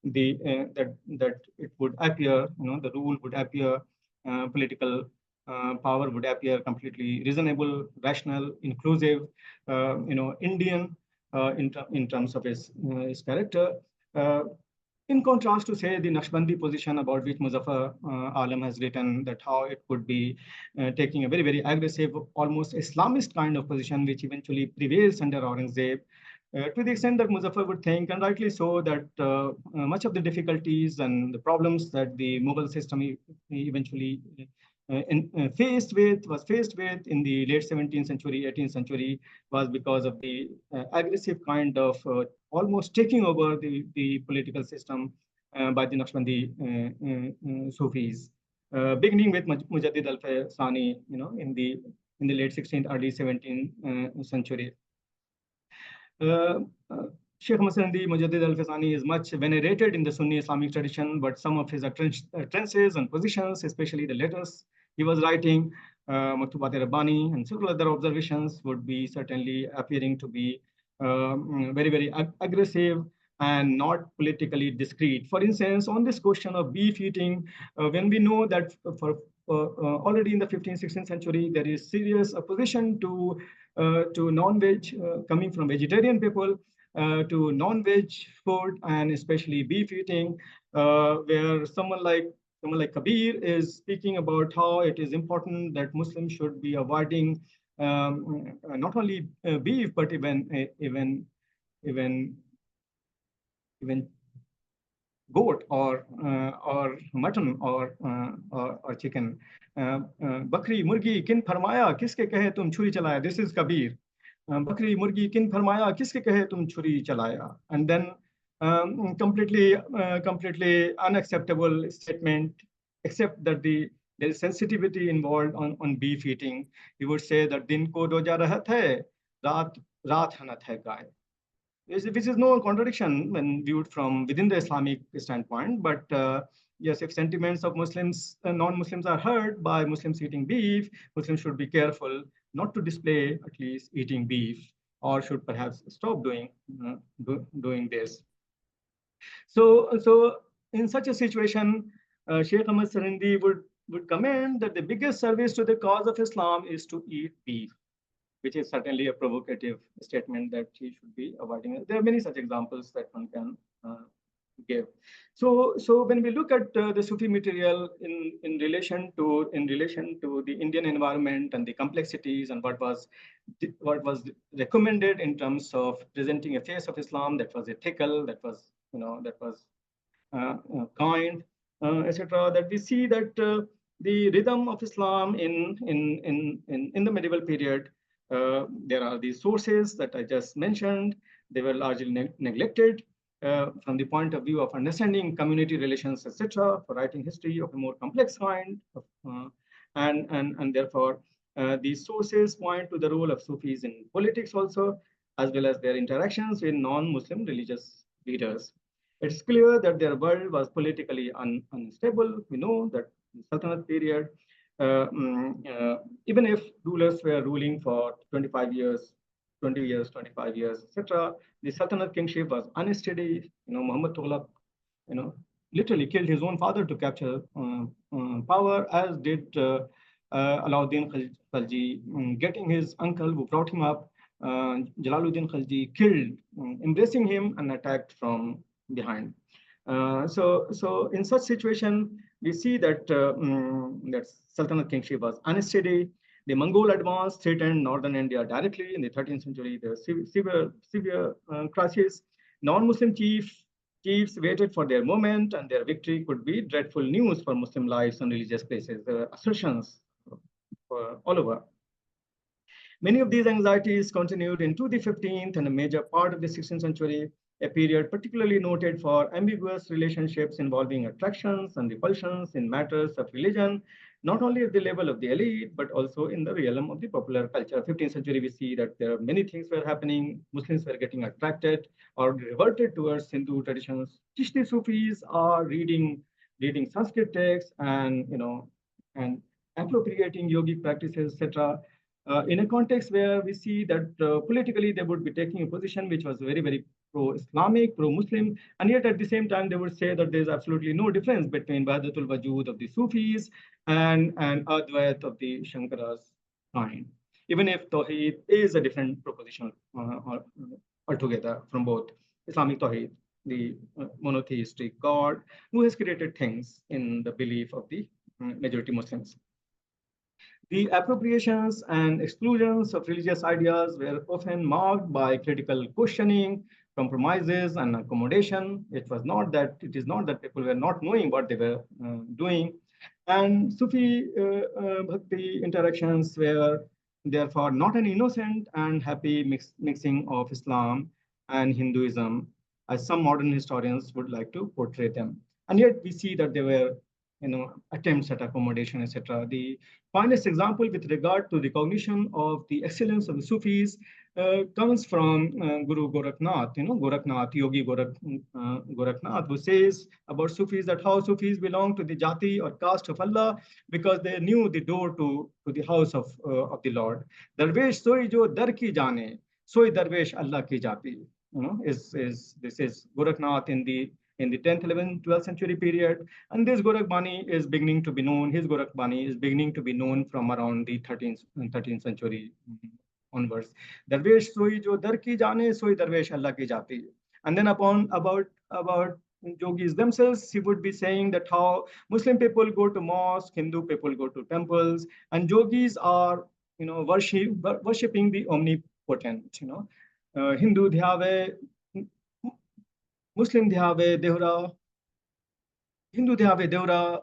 S3: that it would appear, the rule would appear, political power would appear completely reasonable, rational, inclusive, Indian in terms of his character. In contrast to, say, the Naqshbandi position about which Muzaffar Alam has written, that how it could be taking a very, very aggressive, almost Islamist kind of position, which eventually prevails under Aurangzeb, to the extent that Muzaffar would think, and rightly so, that much of the difficulties and the problems that the Mughal system eventually faced with in the late 17th century, 18th century, was because of the aggressive kind of almost taking over the political system by the Naqshbandi Sufis, beginning with Mujaddid al-Sani, in the late 16th, early 17th century. Sheikh Masandi Mujaddid al-Fizani is much venerated in the Sunni Islamic tradition, but some of his utterances and positions, especially the letters he was writing, Maktubat Rabbani and several other observations, would be certainly appearing to be very, very aggressive and not politically discreet. For instance, on this question of beef eating, when we know that for already in the 15th, 16th century, there is serious opposition to non-veg coming from vegetarian people, to non-veg food and especially beef eating, where someone like Kabir is speaking about how it is important that Muslims should be avoiding not only beef but even goat or mutton or chicken. Bakri murgi kin farmaya kiske kahe tum churi chalaya. This is Kabir. Bakri murgi kin farmaya kiske kahe tum churi chalaya. And then completely unacceptable statement, except that there is sensitivity involved on beef eating. He would say that din ko roja rahat hai, raat hanat hai gaye. Which is no contradiction when viewed from within the Islamic standpoint. But yes, if sentiments of Muslims and non-Muslims are hurt by Muslims eating beef, Muslims should be careful not to display at least eating beef, or should perhaps stop doing this. So in such a situation, Sheikh Ahmad Sarindi would comment that the biggest service to the cause of Islam is to eat beef. which is certainly a provocative statement that he should be avoiding. There are many such examples that one can give. So when we look at the Sufi material in relation to the Indian environment and the complexities and what was recommended in terms of presenting a face of Islam that was ethical, that was kind, etc., that we see that the rhythm of Islam in the medieval period, there are these sources that I just mentioned. They were largely neglected from the point of view of understanding community relations, etc., for writing history of a more complex kind. And therefore, these sources point to the role of Sufis in politics also, as well as their interactions with non-Muslim religious leaders. It's clear that their world was politically unstable. We know that in the Sultanate period, even if rulers were ruling for 25 years, 20 years, 25 years, etc., the Sultanate kingship was unsteady. Muhammad Tughlaq, literally killed his own father to capture power, as did Alauddin Khalji, getting his uncle who brought him up, Jalaluddin Khalji, killed, embracing him and attacked from behind. So in such situation, we see that that Sultanate kingship was unsteady. The Mongol advance threatened northern India directly in the 13th century. There were severe crises. Non-Muslim chiefs waited for their moment, and their victory could be dreadful news for Muslim lives and religious places. There were assertions all over. Many of these anxieties continued into the 15th and a major part of the 16th century, a period particularly noted for ambiguous relationships involving attractions and repulsions in matters of religion, not only at the level of the elite, but also in the realm of the popular culture. 15th century, we see that there are many things were happening. Muslims were getting attracted or reverted towards Hindu traditions. Chishti Sufis are reading Sanskrit texts and appropriating yogic practices, etc. In a context where we see that politically they would be taking a position which was very, very pro-Islamic, pro-Muslim, and yet at the same time they would say that there's absolutely no difference between Wahdatul Wajud of the Sufis and Advait of the Shankara's kind, even if Tawheed is a different proposition altogether from both. Islamic Tawheed, the monotheistic God who has created things in the belief of the majority Muslims. The appropriations and exclusions of religious ideas were often marked by critical questioning, compromises, and accommodation. It is not that people were not knowing what they were doing. And Sufi Bhakti interactions were therefore not an innocent and happy mixing of Islam and Hinduism, as some modern historians would like to portray them. And yet we see that there were attempts at accommodation, etc. The finest example with regard to recognition of the excellence of the Sufis comes from Guru Gorakhnath, Yogi Gorakhnath, who says about Sufis that how Sufis belong to the jati or caste of Allah because they knew the door to the house of the Lord. Darvesh soi jo dar ki jane, soi darvesh Allah ki jati. This is Gorakhnath in the 10th, 11th, 12th century period. And this Gorakh Bani is beginning to be known. His Gorakh Bani is beginning to be known from around the 13th century onwards. Darvesh soi jo dar ki jane, soi darvesh Allah ki jati. And then about yogis themselves, he would be saying that how Muslim people go to mosque, Hindu people go to temples, and yogis are worshipping the omnipotent. Hindu dhyave, Muslim dhyave devra, Hindu dhyave devra,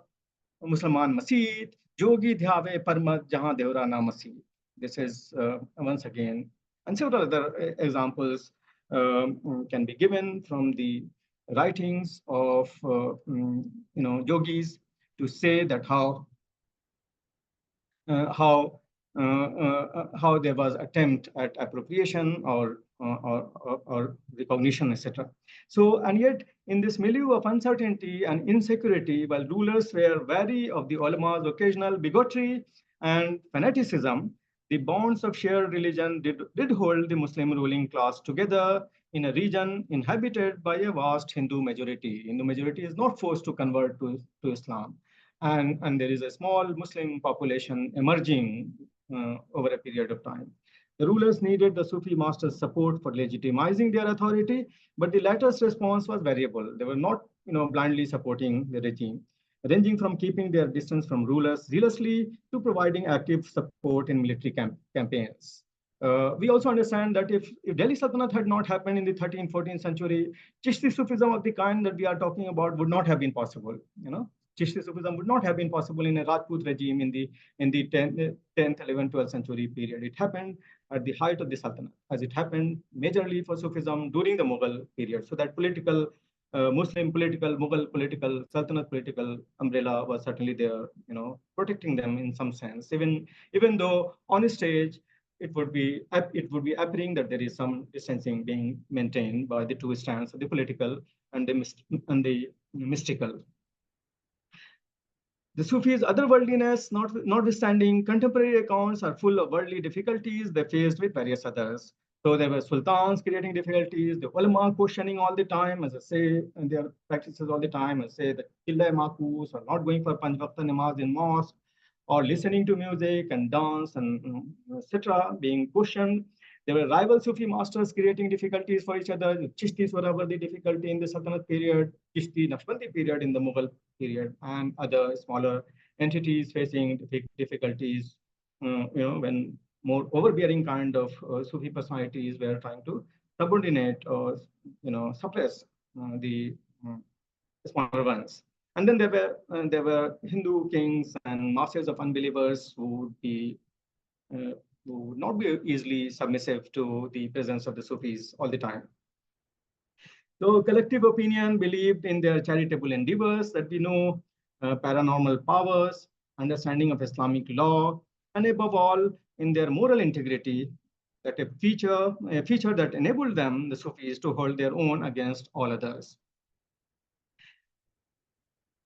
S3: Musliman masjid, yogi dhyave parmat jahan devra na masjid. This is once again, and several other examples can be given from the writings of yogis to say that how there was attempt at appropriation or recognition, etc. So, and yet in this milieu of uncertainty and insecurity, while rulers were wary of the ulama's occasional bigotry and fanaticism, the bonds of shared religion did hold the Muslim ruling class together in a region inhabited by a vast Hindu majority. Hindu majority is not forced to convert to Islam. And there is a small Muslim population emerging over a period of time. The rulers needed the Sufi masters' support for legitimizing their authority, but the latter's response was variable. They were not, blindly supporting the regime, ranging from keeping their distance from rulers zealously to providing active support in military campaigns. We also understand that if Delhi Sultanate had not happened in the 13th, 14th century, Chishti Sufism of the kind that we are talking about would not have been possible. Chishti Sufism would not have been possible in a Rajput regime in the 10th, 11th, 12th century period. It happened at the height of the Sultanate, as it happened majorly for Sufism during the Mughal period. So that political, Muslim political, Mughal political, Sultanate political umbrella was certainly there, protecting them in some sense. Even though on a stage, it would be appearing that there is some distancing being maintained by the two strands of the political and the mystical. The Sufis' otherworldliness, notwithstanding, contemporary accounts are full of worldly difficulties they faced with various others. So there were sultans creating difficulties, the ulama questioning all the time, as I say, and their practices all the time, as I say that Qilla Makus or not going for Panj Waqt namaz in mosque, or listening to music and dance and etc. being questioned. There were rival Sufi masters creating difficulties for each other. The Chishtis were over the difficulty in the Sultanate period, Chishti Naqshbandi period in the Mughal period, and other smaller entities facing difficulties, when more overbearing kind of Sufi personalities were trying to subordinate or, suppress the smaller ones. And then there were Hindu kings and masses of unbelievers uh, who would not be easily submissive to the presence of the Sufis all the time. So collective opinion believed in their charitable endeavors that we know, paranormal powers, understanding of Islamic law, and above all, in their moral integrity, that a feature that enabled them, the Sufis, to hold their own against all others.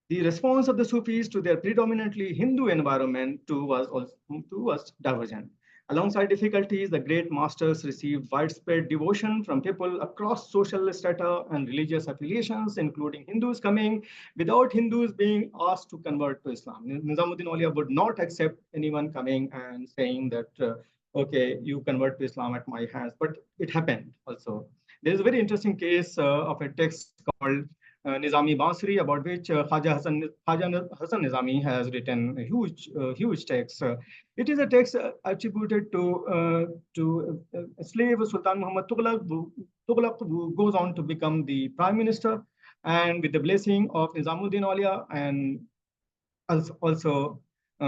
S3: The response of the Sufis to their predominantly Hindu environment too was divergent. Alongside difficulties, the great masters received widespread devotion from people across social strata and religious affiliations, including Hindus coming without Hindus being asked to convert to Islam. Nizamuddin Aulia would not accept anyone coming and saying that, okay, you convert to Islam at my hands, but it happened also. There is a very interesting case of a text called Nizami Bansuri, about which Khaja Hassan Nizami has written a huge text. It is a text attributed to slave Sultan Muhammad Tughlaq, who goes on to become the prime minister, and with the blessing of Nizamuddin Aulia, and also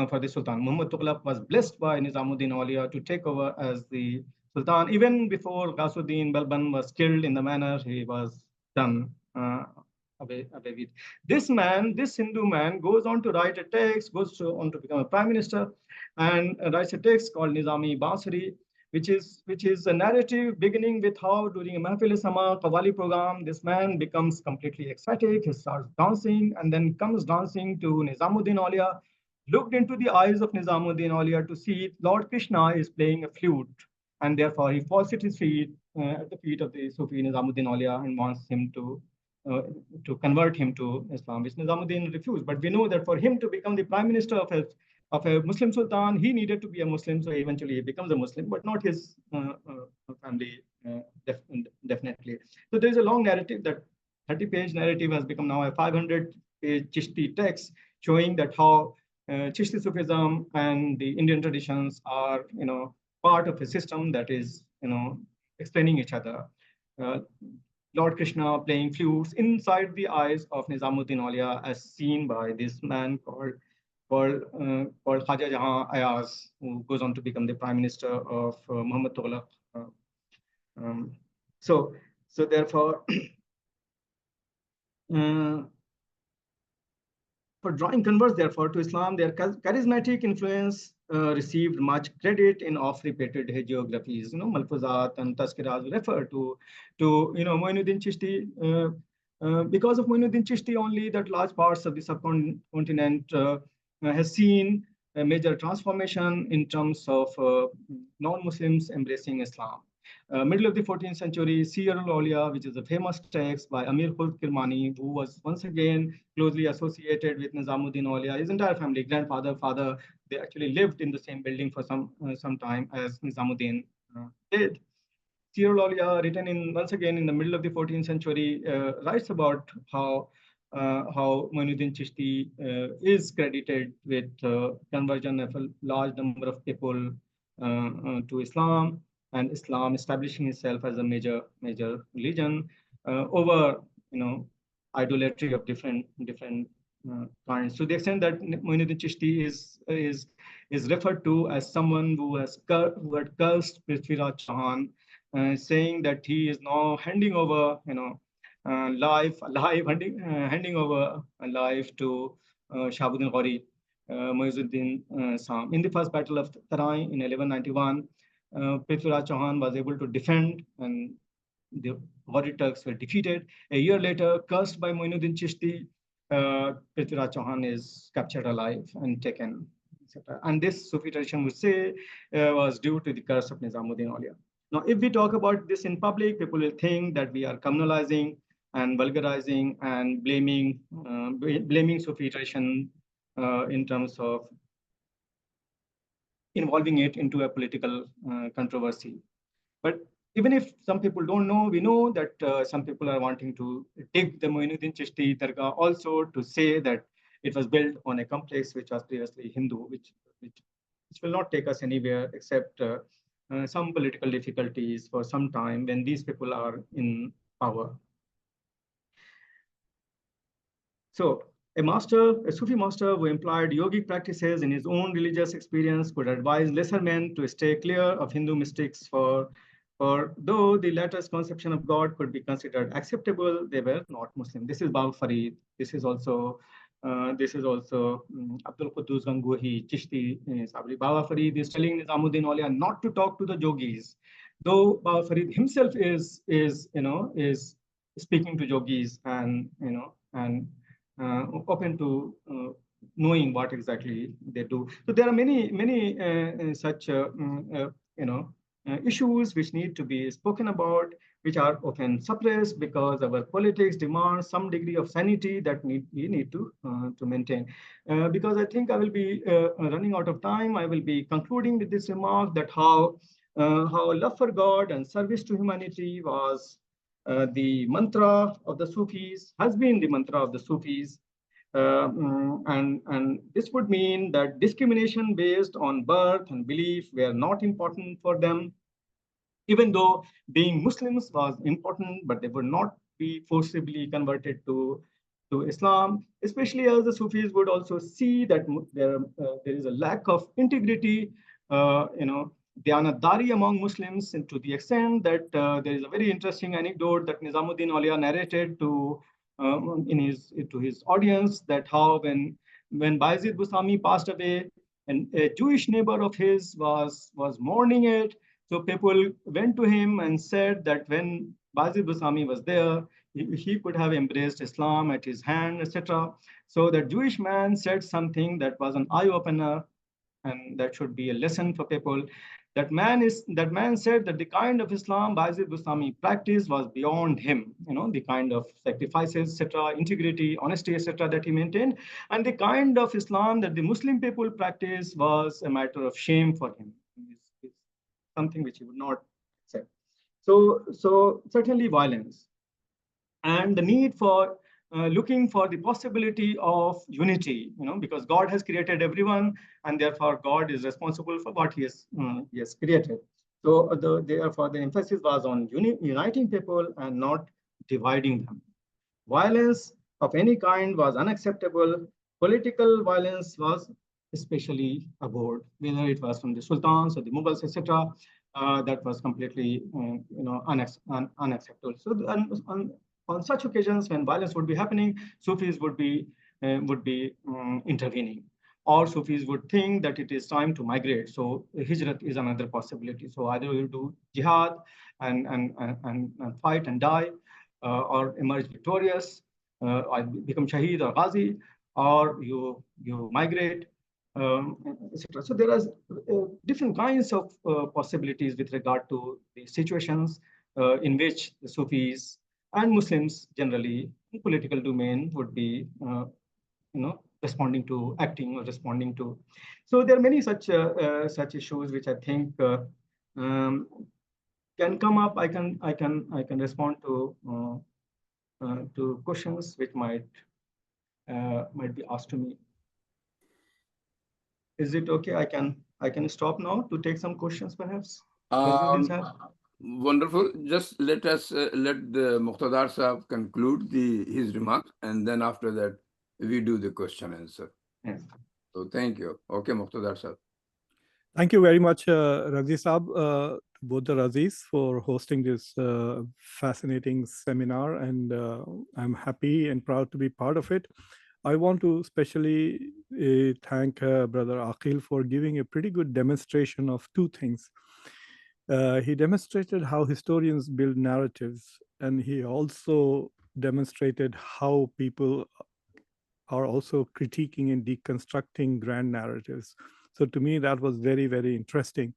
S3: for the Sultan. Muhammad Tughlaq was blessed by Nizamuddin Aulia to take over as the Sultan, even before Raziuddin Balban was killed in the manner he was done. Away with. This Hindu man, goes on to write a text, on to become a prime minister, and writes a text called Nizami Bansuri, which is a narrative beginning with how during a Mahfil-e-Sama Qawwali program, this man becomes completely ecstatic. He starts dancing and then comes dancing to Nizamuddin Aulia, looked into the eyes of Nizamuddin Aulia to see Lord Krishna is playing a flute, and therefore he falls at his feet, at the feet of the Sufi Nizamuddin Aulia, and wants him to convert him to Islam, which Nizamuddin refused. But we know that for him to become the prime minister of a Muslim sultan, he needed to be a Muslim, so eventually he becomes a Muslim, but not his family, definitely. So there is a long narrative. That 30-page narrative has become now a 500-page Chishti text, showing that how Chishti Sufism and the Indian traditions are, part of a system that is, explaining each other. Lord Krishna playing flutes inside the eyes of Nizamuddin Aulia, as seen by this man called Khaja Jahan Ayaz, who goes on to become the prime minister of Muhammad Tughlaq. So therefore, for drawing converts, therefore, to Islam, their charismatic influence received much credit in oft-repeated hagiographies. Malfuzat and Tazkiras refer to Moinuddin Chishti. Because of Moinuddin Chishti only, that large parts of the subcontinent has seen a major transformation in terms of non-Muslims embracing Islam. Middle of the 14th century, Siyarul Awliya, which is a famous text by Amir Khuld Kirmani, who was once again closely associated with Nizamuddin Aulia, his entire family, grandfather, father, they actually lived in the same building for some time as Nizamuddin did. Sirul written once again in the middle of the 14th century, writes about how Muinuddin Chishti is credited with conversion of a large number of people to Islam, and Islam establishing itself as a major religion over idolatry of different kinds. To the extent that Muinuddin Chishti is referred to as someone who had cursed Prithviraj Chauhan, saying that he is now handing over, handing over life to Shahabuddin Ghori, Muizzuddin Sam. In the first battle of Tarai in 1191, Prithviraj Chauhan was able to defend, and the Ghori Turks were defeated. A year later, cursed by Muinuddin Chishti, Prithviraj Chauhan is captured alive and taken, etc. And this Sufi tradition would say was due to the curse of Nizamuddin Aulia. Now, if we talk about this in public, people will think that we are communalizing and vulgarizing and blaming Sufi tradition in terms of involving it into a political controversy. But even if some people don't know, we know that some people are wanting to dig the Muinuddin Chishti Dargah also to say that it was built on a complex which was previously Hindu, which will not take us anywhere except some political difficulties for some time when these people are in power. So a Sufi master who employed yogic practices in his own religious experience could advise lesser men to stay clear of Hindu mystics, for though the latter's conception of God could be considered acceptable, they were not Muslim. This is Baba Farid. This is also Abdul Quddus Gangohi, Chishti Sabri. Baba Farid is telling Nizamuddin Aulia not to talk to the yogis, though Baba Farid himself is speaking to yogis and open to knowing what exactly they do. So there are many such issues which need to be spoken about, which are often suppressed because our politics demands some degree of sanity that we need to maintain. Because I think I will be running out of time, I will be concluding with this remark that how love for God and service to humanity was the mantra of the Sufis, has been the mantra of the Sufis. And this would mean that discrimination based on birth and belief were not important for them, even though being Muslims was important, but they would not be forcibly converted to Islam, especially as the Sufis would also see that there is a lack of integrity, Dyanatdari among Muslims, and to the extent that there is a very interesting anecdote that Nizamuddin Aulia narrated to his audience, that how when Bayezid Bustami passed away, and a Jewish neighbor of his was mourning it, so people went to him and said that when Bayezid Bustami was there, he could have embraced Islam at his hand, etc. So that Jewish man said something that was an eye-opener, and that should be a lesson for people. That man said that the kind of Islam Bayezid Bustami practiced was beyond him, the kind of sacrifices, etc., integrity, honesty, etc., that he maintained, and the kind of Islam that the Muslim people practiced was a matter of shame for him. It's something which he would not accept. So certainly violence and the need for looking for the possibility of unity, because God has created everyone, and therefore God is responsible for what he has created. So therefore the emphasis was on uniting people and not dividing them. Violence of any kind was unacceptable. Political violence was especially abhorred, whether it was from the sultans or the Mughals, etc. That was completely unacceptable. So on such occasions when violence would be happening, Sufis would be intervening, or Sufis would think that it is time to migrate. So hijrat is another possibility. So either you do jihad and fight and die, or emerge victorious, or become shaheed or ghazi, or you migrate, etc. So there are different kinds of possibilities with regard to the situations in which the Sufis and Muslims generally in political domain would be, responding to, acting or responding to. So there are many such issues which I think can come up. I can respond to questions which might be asked to me. Is it okay? I can stop now to take some questions, perhaps. Raziuddin sir?
S1: Wonderful. Just let us let the Muqtadar Sahab conclude his remarks, and then after that we do the question answer.
S3: Yes.
S1: So thank you. Okay, Muqtadar Sahab.
S4: Thank you very much, Razi Saab, both the Razis, for hosting this fascinating seminar, and I'm happy and proud to be part of it. I want to especially thank Brother Aquil for giving a pretty good demonstration of two things. He demonstrated how historians build narratives, and he also demonstrated how people are also critiquing and deconstructing grand narratives. So to me, that was very, very interesting.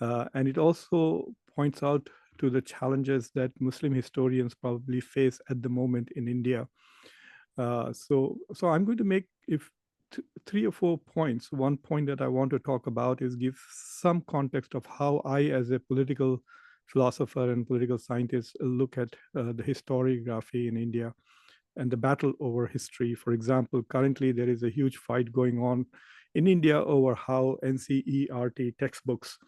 S4: And it also points out to the challenges that Muslim historians probably face at the moment in India. So I'm going to make three or four points. One point that I want to talk about is give some context of how I, as a political philosopher and political scientist, look at the historiography in India and the battle over history. For example, currently there is a huge fight going on in India over how NCERT textbooks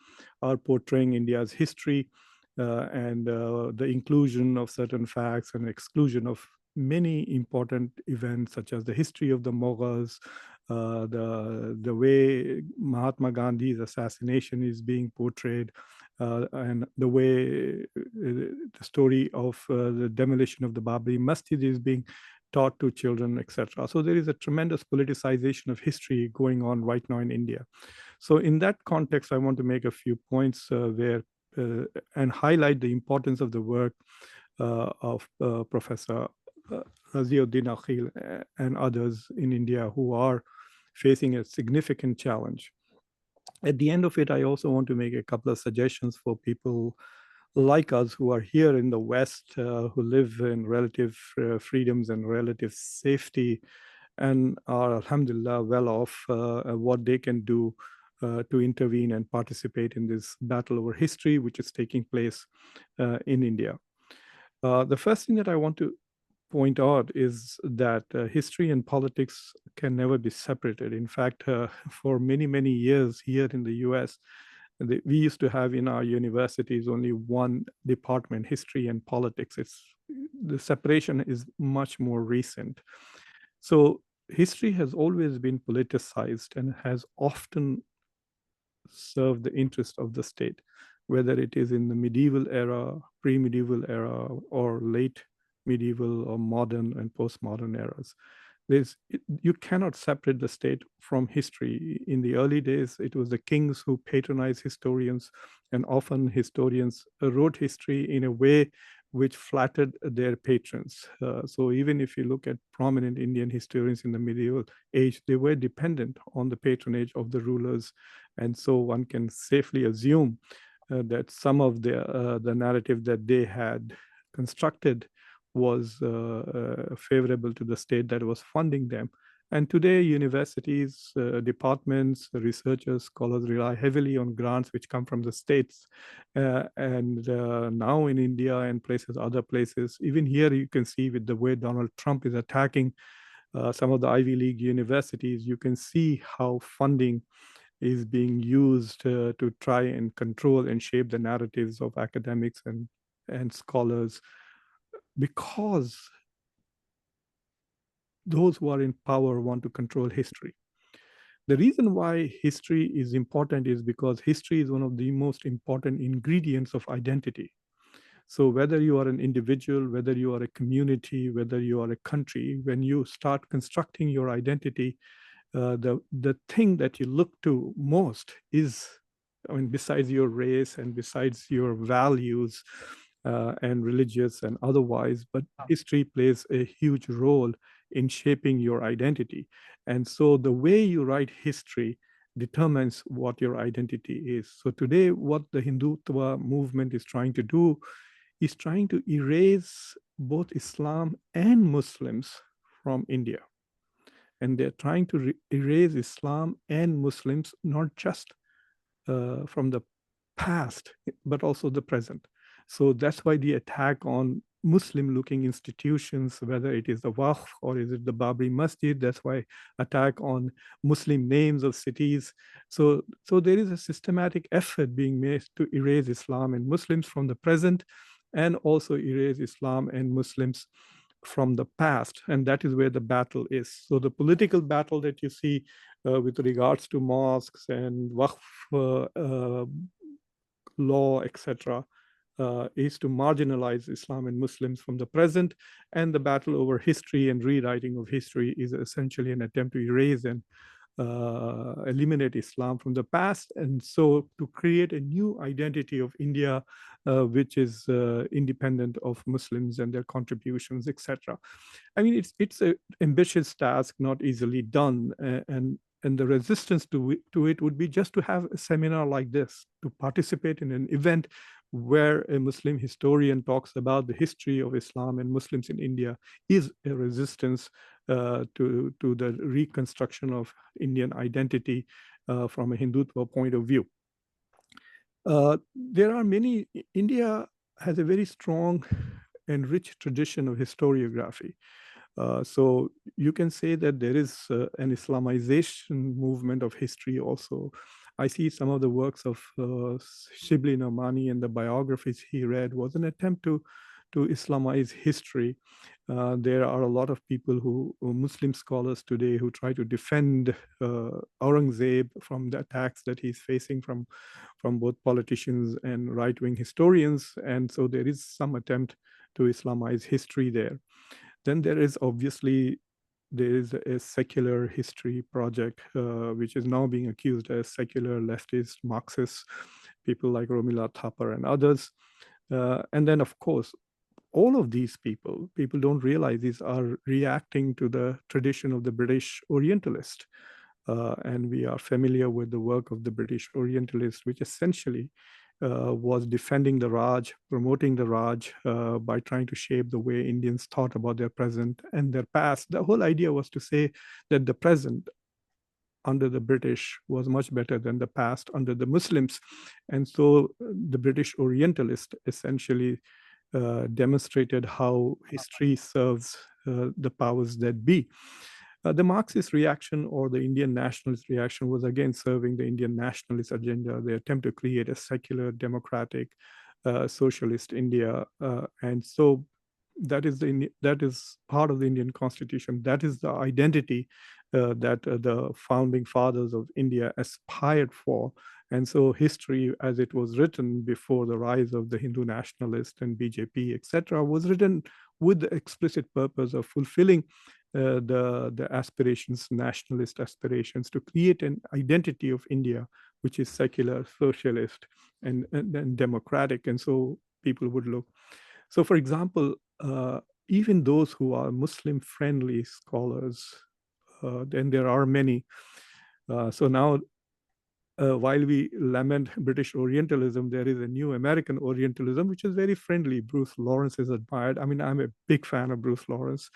S4: are portraying India's history and the inclusion of certain facts and exclusion of many important events, such as the history of the Mughals, the way Mahatma Gandhi's assassination is being portrayed, and the way the story of the demolition of the Babri Masjid is being taught to children, etc. So there is a tremendous politicization of history going on right now in India. So in that context, I want to make a few points and highlight the importance of the work of Professor Raziuddin Aquil and others in India who are facing a significant challenge. At the end of it, I also want to make a couple of suggestions for people like us who are here in the West, who live in relative freedoms and relative safety, and are, alhamdulillah, well off, what they can do to intervene and participate in this battle over history, which is taking place in India. The first thing that I want to point out is that history and politics can never be separated. In fact, for many, many years here in the US, we used to have in our universities only one department, history and politics. The separation is much more recent. So history has always been politicized and has often served the interest of the state, whether it is in the medieval era, pre-medieval era, or late medieval or modern and postmodern eras. You cannot separate the state from history. In the early days, it was the kings who patronized historians, and often historians wrote history in a way which flattered their patrons. So even if you look at prominent Indian historians in the medieval age, they were dependent on the patronage of the rulers. And so one can safely assume that some of the narrative that they had constructed was favorable to the state that was funding them. And today, universities, departments, researchers, scholars rely heavily on grants which come from the states. And now in India and other places, even here you can see with the way Donald Trump is attacking some of the Ivy League universities, you can see how funding is being used to try and control and shape the narratives of academics and scholars, because those who are in power want to control history. The reason why history is important is because history is one of the most important ingredients of identity. So whether you are an individual, whether you are a community, whether you are a country, when you start constructing your identity, the thing that you look to most is, I mean, besides your race and besides your values and religious and otherwise, but history plays a huge role in shaping your identity. And so the way you write history determines what your identity is. So today, what the Hindutva movement is trying to do is trying to erase both Islam and Muslims from India. And they're trying to erase Islam and Muslims, not just from the past, but also the present. So that's why the attack on Muslim-looking institutions, whether it is the Waqf or is it the Babri Masjid, that's why attack on Muslim names of cities. So there is a systematic effort being made to erase Islam and Muslims from the present, and also erase Islam and Muslims from the past. And that is where the battle is. So the political battle that you see with regards to mosques and Waqf law, etc., is to marginalize Islam and Muslims from the present, and the battle over history and rewriting of history is essentially an attempt to erase and eliminate Islam from the past, and so to create a new identity of India, which is independent of Muslims and their contributions, etc. I mean, it's an ambitious task, not easily done, and the resistance to it would be just to have a seminar like this, to participate in an event where a Muslim historian talks about the history of Islam and Muslims in India is a resistance to the reconstruction of Indian identity from a Hindutva point of view. There are many, India has a very strong and rich tradition of historiography. So you can say that there is an Islamization movement of history also. I see some of the works of Shibli Nomani and the biographies he read was an attempt to Islamize history. There are a lot of people Muslim scholars today, who try to defend Aurangzeb from the attacks that he's facing from both politicians and right-wing historians. And so there is some attempt to Islamize history there. Then there is obviously, there is a secular history project, which is now being accused as secular leftist Marxists, people like Romila Thapar and others. And then, of course, all of these people don't realize these are reacting to the tradition of the British Orientalist. And we are familiar with the work of the British Orientalist, which essentially was defending the Raj, promoting the Raj by trying to shape the way Indians thought about their present and their past. The whole idea was to say that the present under the British was much better than the past under the Muslims. And so the British Orientalist essentially demonstrated how history serves the powers that be. The Marxist reaction, or the Indian nationalist reaction, was again serving the Indian nationalist agenda, the attempt to create a secular, democratic, socialist India. And so that is part of the Indian Constitution. That is the identity that the founding fathers of India aspired for. And so history, as it was written before the rise of the Hindu nationalist and BJP, etc., was written with the explicit purpose of fulfilling the aspirations, nationalist aspirations, to create an identity of India, which is secular, socialist, and democratic. And so people would look. So, for example, even those who are Muslim-friendly scholars, and there are many. So now, while we lament British Orientalism, there is a new American Orientalism, which is very friendly. Bruce Lawrence is admired. I mean, I'm a big fan of Bruce Lawrence.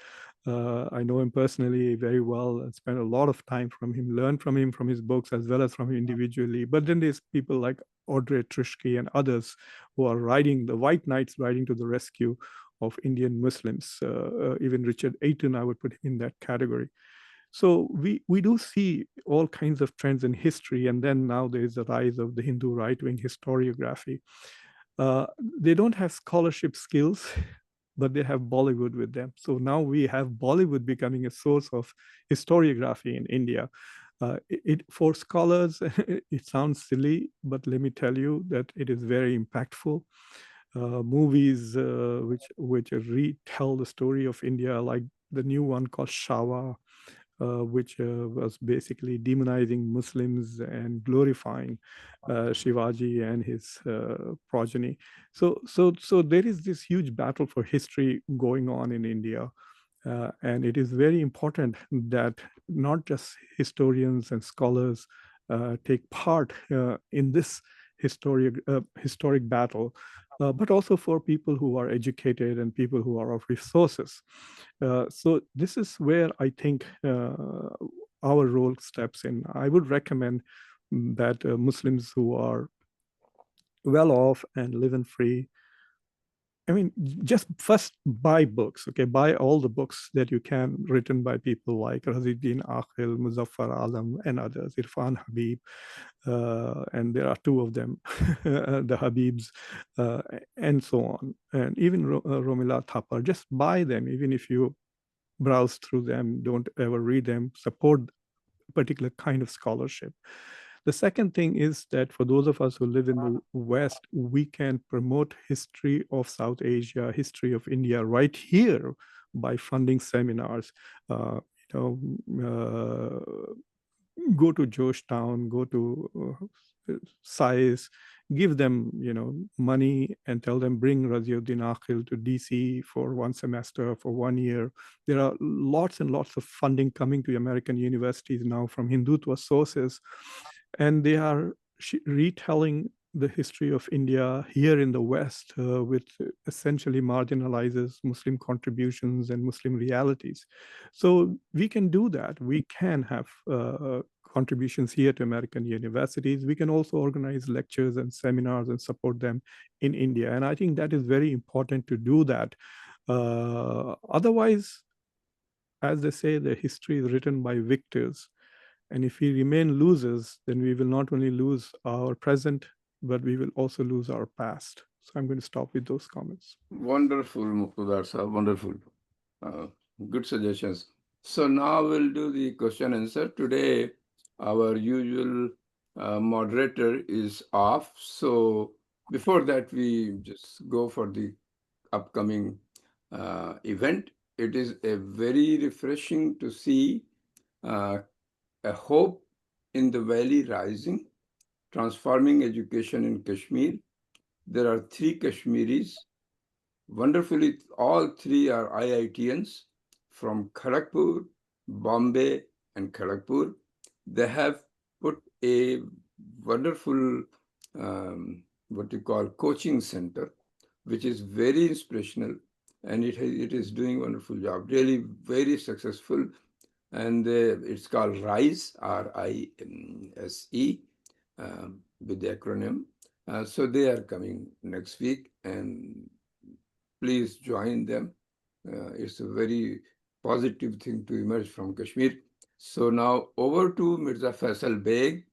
S4: I know him personally very well and spent a lot of time from him, learned from him, from his books, as well as from him individually. But then there's people like Audrey Trishke and others who are riding, the white knights riding to the rescue of Indian Muslims. Even Richard Aiton, I would put him in that category. So we do see all kinds of trends in history, and then now there is a rise of the Hindu right-wing historiography. They don't have scholarship skills, but they have Bollywood with them. So now we have Bollywood becoming a source of historiography in India. For scholars, it sounds silly, but let me tell you that it is very impactful. Movies which retell the story of India, like the new one called Shawa, which was basically demonizing Muslims and glorifying Shivaji and his progeny. So there is this huge battle for history going on in India. And it is very important that not just historians and scholars take part in this historic battle, but also for people who are educated and people who are of resources. So this is where I think our role steps in. I would recommend that Muslims who are well off and living free. I mean, just first buy books, okay? Buy all the books that you can, written by people like Raziuddin, Aquil, Muzaffar Alam, and others, Irfan Habib, and there are two of them, the Habibs, and so on. And even Romila Thapar, just buy them, even if you browse through them, don't ever read them, support a particular kind of scholarship. The second thing is that for those of us who live in the West, we can promote history of South Asia, history of India right here by funding seminars. Go to Georgetown, go to SAIS, give them, money and tell them bring Raziuddin Aquil to DC for one semester, for 1 year. There are lots and lots of funding coming to American universities now from Hindutva sources, and they are retelling the history of India here in the West, which essentially marginalizes Muslim contributions and Muslim realities. So we can do that. We can have contributions here to American universities. We can also organize lectures and seminars and support them in India. And I think that is very important to do that. Otherwise, as they say, the history is written by victors. And if we remain losers, then we will not only lose our present, but we will also lose our past. So I'm going to stop with those comments.
S1: Wonderful, Muqtadar sir, wonderful. Good suggestions. So now we'll do the question answer. Today, our usual moderator is off. So before that, we just go for the upcoming event. It is a very refreshing to see a hope in the valley rising, transforming education in Kashmir. There are 3 Kashmiris. Wonderfully, all 3 are IITians from Kharagpur, Bombay, and Kharagpur. They have put a wonderful, what you call, coaching center, which is very inspirational, and it is doing a wonderful job, really very successful. And it's called RISE, RISE, with the acronym. So they are coming next week, and please join them. It's a very positive thing to emerge from Kashmir. So now over to Mirza Faisal Beg,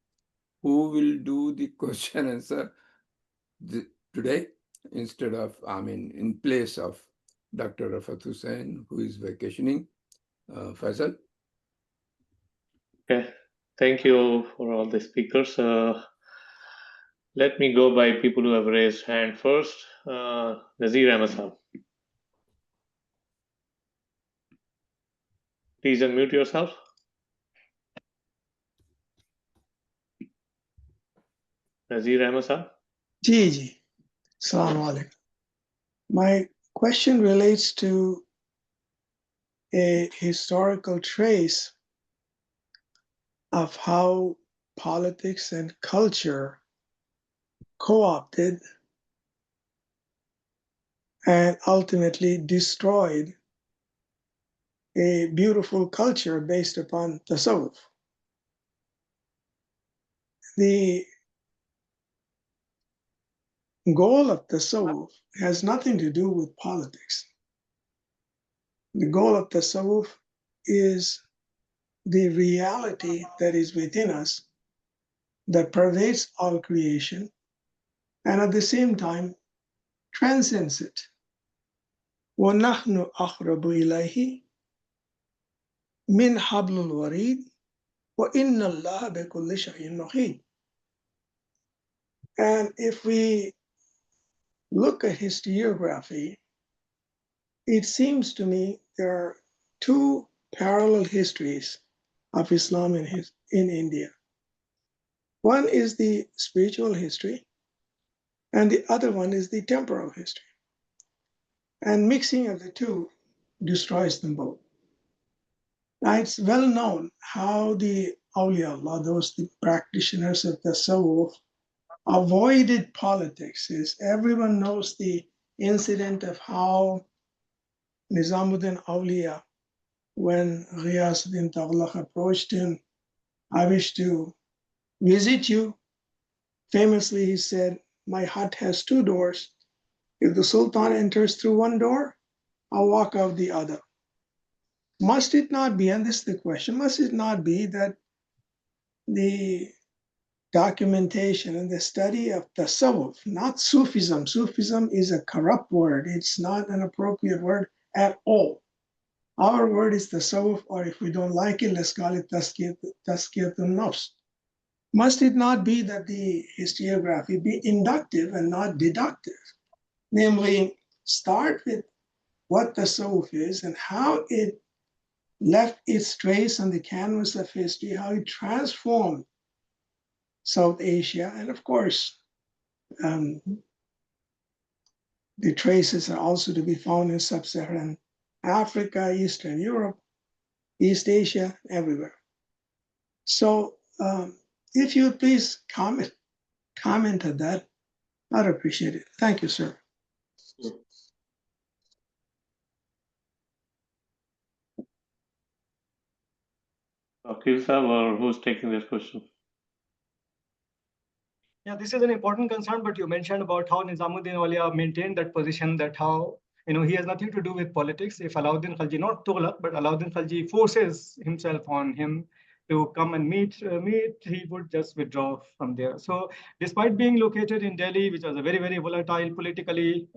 S1: who will do the question answer today instead of, in place of Dr. Rafat Hussain, who is vacationing. Faisal?
S5: Okay, thank you for all the speakers. Let me go by people who have raised hand first. Nazir Ahmed Saab. Please unmute yourself. Nazir Ahmed Saab.
S6: Ji. Assalamu alaikum. My question relates to a historical trace of how politics and culture co-opted and ultimately destroyed a beautiful culture based upon tasawwuf. The goal of tasawwuf has nothing to do with politics. The goal of tasawwuf is the reality that is within us, that pervades all creation, and at the same time transcends it. وَنَحْنُ أَقْرَبُ إِلَيْهِ مِنْ حَبْلِ الْوَرِيدِ وَإِنَّ اللَّهَ بِكُلِّ شَيْءٍ مُحِيطٌ. And if we look at historiography, it seems to me there are 2 parallel histories of Islam in India. One is the spiritual history, and the other one is the temporal history. And mixing of the 2 destroys them both. Now, it's well known how the awliya Allah, those the practitioners of tasawwuf, avoided politics. Everyone knows the incident of how Nizamuddin Awliya, when Ghiasuddin Taghlaq approached him, I wish to visit you. Famously, he said, my hut has two doors. If the Sultan enters through one door, I'll walk out the other. Must it not be, and this is the question, must it not be that the documentation and the study of tasawwuf, not Sufism. Sufism is a corrupt word. It's not an appropriate word at all. Our word is tasawwuf, or if we don't like it, let's call it tazkiyatun nafs. Must it not be that the historiography be inductive and not deductive? Namely, start with what tasawwuf is and how it left its trace on the canvas of history, how it transformed South Asia, and of course, the traces are also to be found in sub-Saharan Africa, Eastern Europe, East Asia, everywhere. So if you would please comment on that, I'd appreciate it. Thank you, sir.
S5: Aquil sir, or who's taking this question?
S3: Yeah, this is an important concern, but you mentioned about how Nizamuddin Aulia maintained that position, that how, he has nothing to do with politics. If Alauddin Khalji, not Tughlaq, but Alauddin Khalji forces himself on him to come and meet, he would just withdraw from there. So despite being located in Delhi, which was a very, very volatile politically,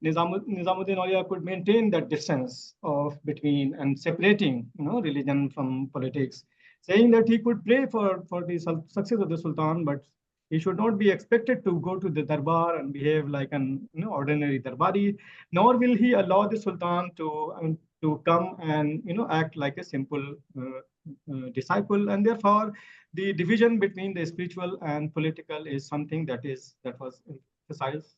S3: Nizamuddin Aulia could maintain that distance of between and separating, religion from politics, saying that he could pray for the success of the Sultan, but he should not be expected to go to the darbar and behave like an ordinary darbari, nor will he allow the Sultan to come and act like a simple disciple. And therefore, the division between the spiritual and political is something that was emphasized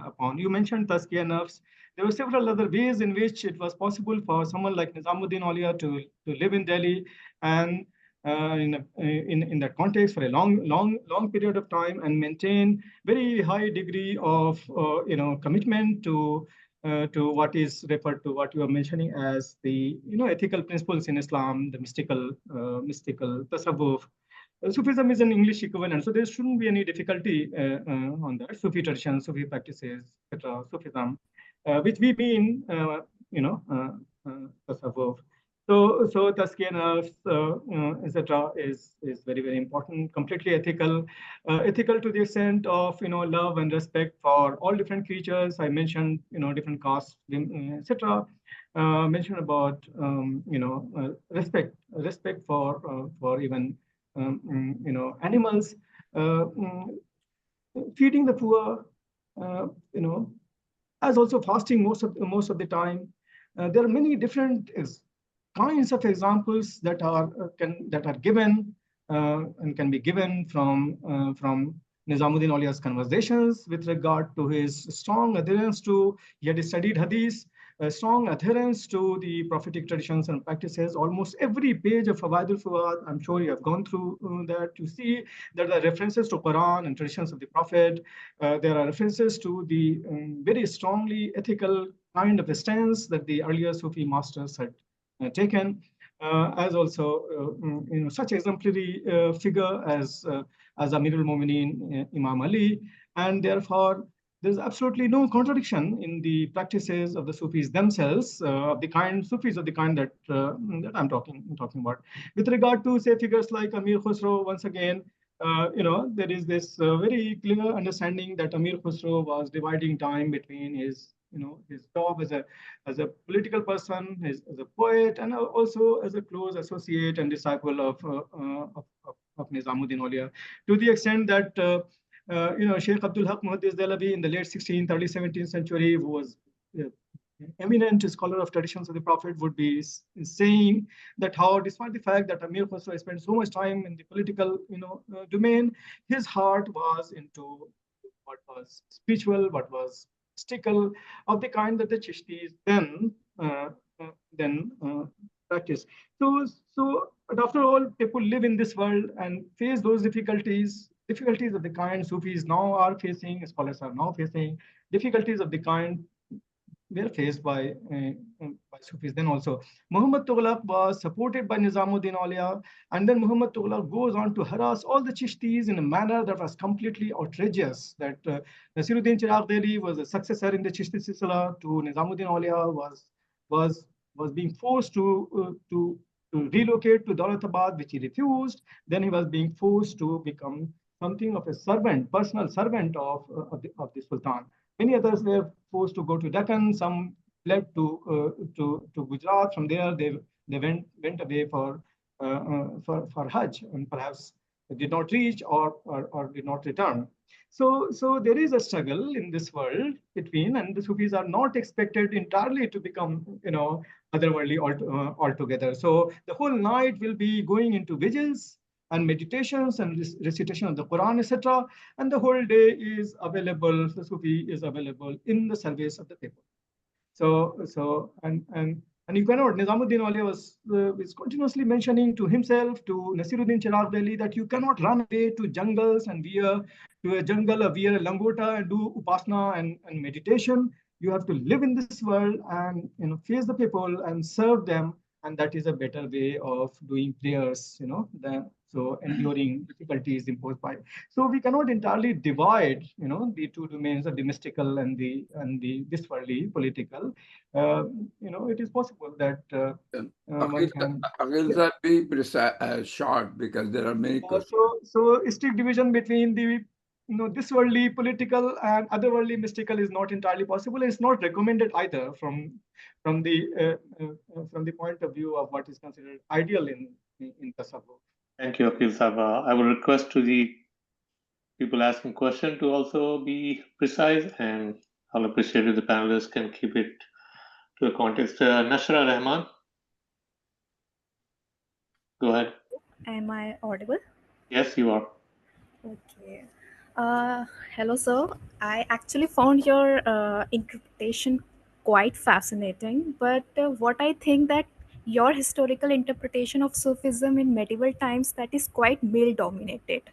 S3: upon. You mentioned Tazkiyah Nafs. There were several other ways in which it was possible for someone like Nizamuddin Aulia to live in Delhi and in that context for a long period of time and maintain very high degree of commitment to what is referred to, what you are mentioning as the ethical principles in Islam, the mystical tasawwuf. Sufism is an English equivalent, so there shouldn't be any difficulty on that. Sufi tradition, Sufi practices, etc. Sufism, which we mean tasawwuf. So Tazkiyah Nafs, etc., is very, very important. Completely ethical to the extent of love and respect for all different creatures. I mentioned different castes, etc. Mentioned about respect for even animals, feeding the poor, as also fasting most of the time. There are many different kinds of examples that are given and can be given from Nizamuddin Aulia's conversations with regard to his strong adherence to, he had studied hadith, a strong adherence to the prophetic traditions and practices. Almost every page of Fawaidul Fuad, I'm sure you have gone through that, you see there are references to Quran and traditions of the Prophet. There are references to the very strongly ethical kind of a stance that the earlier Sufi masters had taken, as also such exemplary figure as Amirul Mu'mineen Imam Ali, and therefore there's absolutely no contradiction in the practices of the Sufis themselves, of the kind that I'm talking about. With regard to say figures like Amir Khusro, once again, there is this very clear understanding that Amir Khusro was dividing time between his job as a political person, as a poet, and also as a close associate and disciple of Nizamuddin Aulia, to the extent that Sheikh Abdul Haq Muhaddis Dehlavi in the late 16th, early 17th century, who was eminent scholar of traditions of the Prophet, would be saying that how, despite the fact that Amir Khusro spent so much time in the political domain, his heart was into what was spiritual, what was mystical, of the kind that the Chishtis then practice. So, but after all, people live in this world and face those difficulties of the kind Sufis now are facing, scholars are now facing, difficulties of the kind were faced by Sufis then also. Muhammad Tughlaq was supported by Nizamuddin Auliya, and then Muhammad Tughlaq goes on to harass all the Chishtis in a manner that was completely outrageous. That Nasiruddin Chiragh Dehli was a successor in the Chishti Silsila to Nizamuddin Auliya, was being forced to relocate to Daulatabad, which he refused. Then he was being forced to become something of a servant, personal servant of the Sultan. Many others were forced to go to Deccan. Some fled to Gujarat. From there, they went away for Hajj, and perhaps did not reach or did not return. So there is a struggle in this world between, and the Sufis are not expected entirely to become, otherworldly altogether. So the whole night will be going into vigils and meditations and recitation of the Quran, etc. And the whole day is available, the Sufi is available in the service of the people. And you cannot, Nizamuddin Auliya was continuously mentioning to himself, to Nasiruddin Chiragh Dehli, that you cannot run away to jungles and wear a langota and do upasana and meditation. You have to live in this world and face the people and serve them, and that is a better way of doing prayers, so enduring difficulties imposed by. So we cannot entirely divide, the two domains, the mystical and the this worldly political. It is possible that one can.
S1: Aquil, be precise, short, because there are many questions.
S3: So strict division between the this worldly political and otherworldly mystical is not entirely possible. It's not recommended either from the point of view of what is considered ideal in tasawwuf.
S5: Thank you, Aquil Sahab. I will request to the people asking question to also be precise, and I'll appreciate if the panelists can keep it to a context. Nashra Rahman, go ahead.
S7: Am I audible?
S5: Yes, you are.
S7: Okay. Hello, sir. I actually found your interpretation quite fascinating, but what I think that your historical interpretation of Sufism in medieval times, that is quite male-dominated,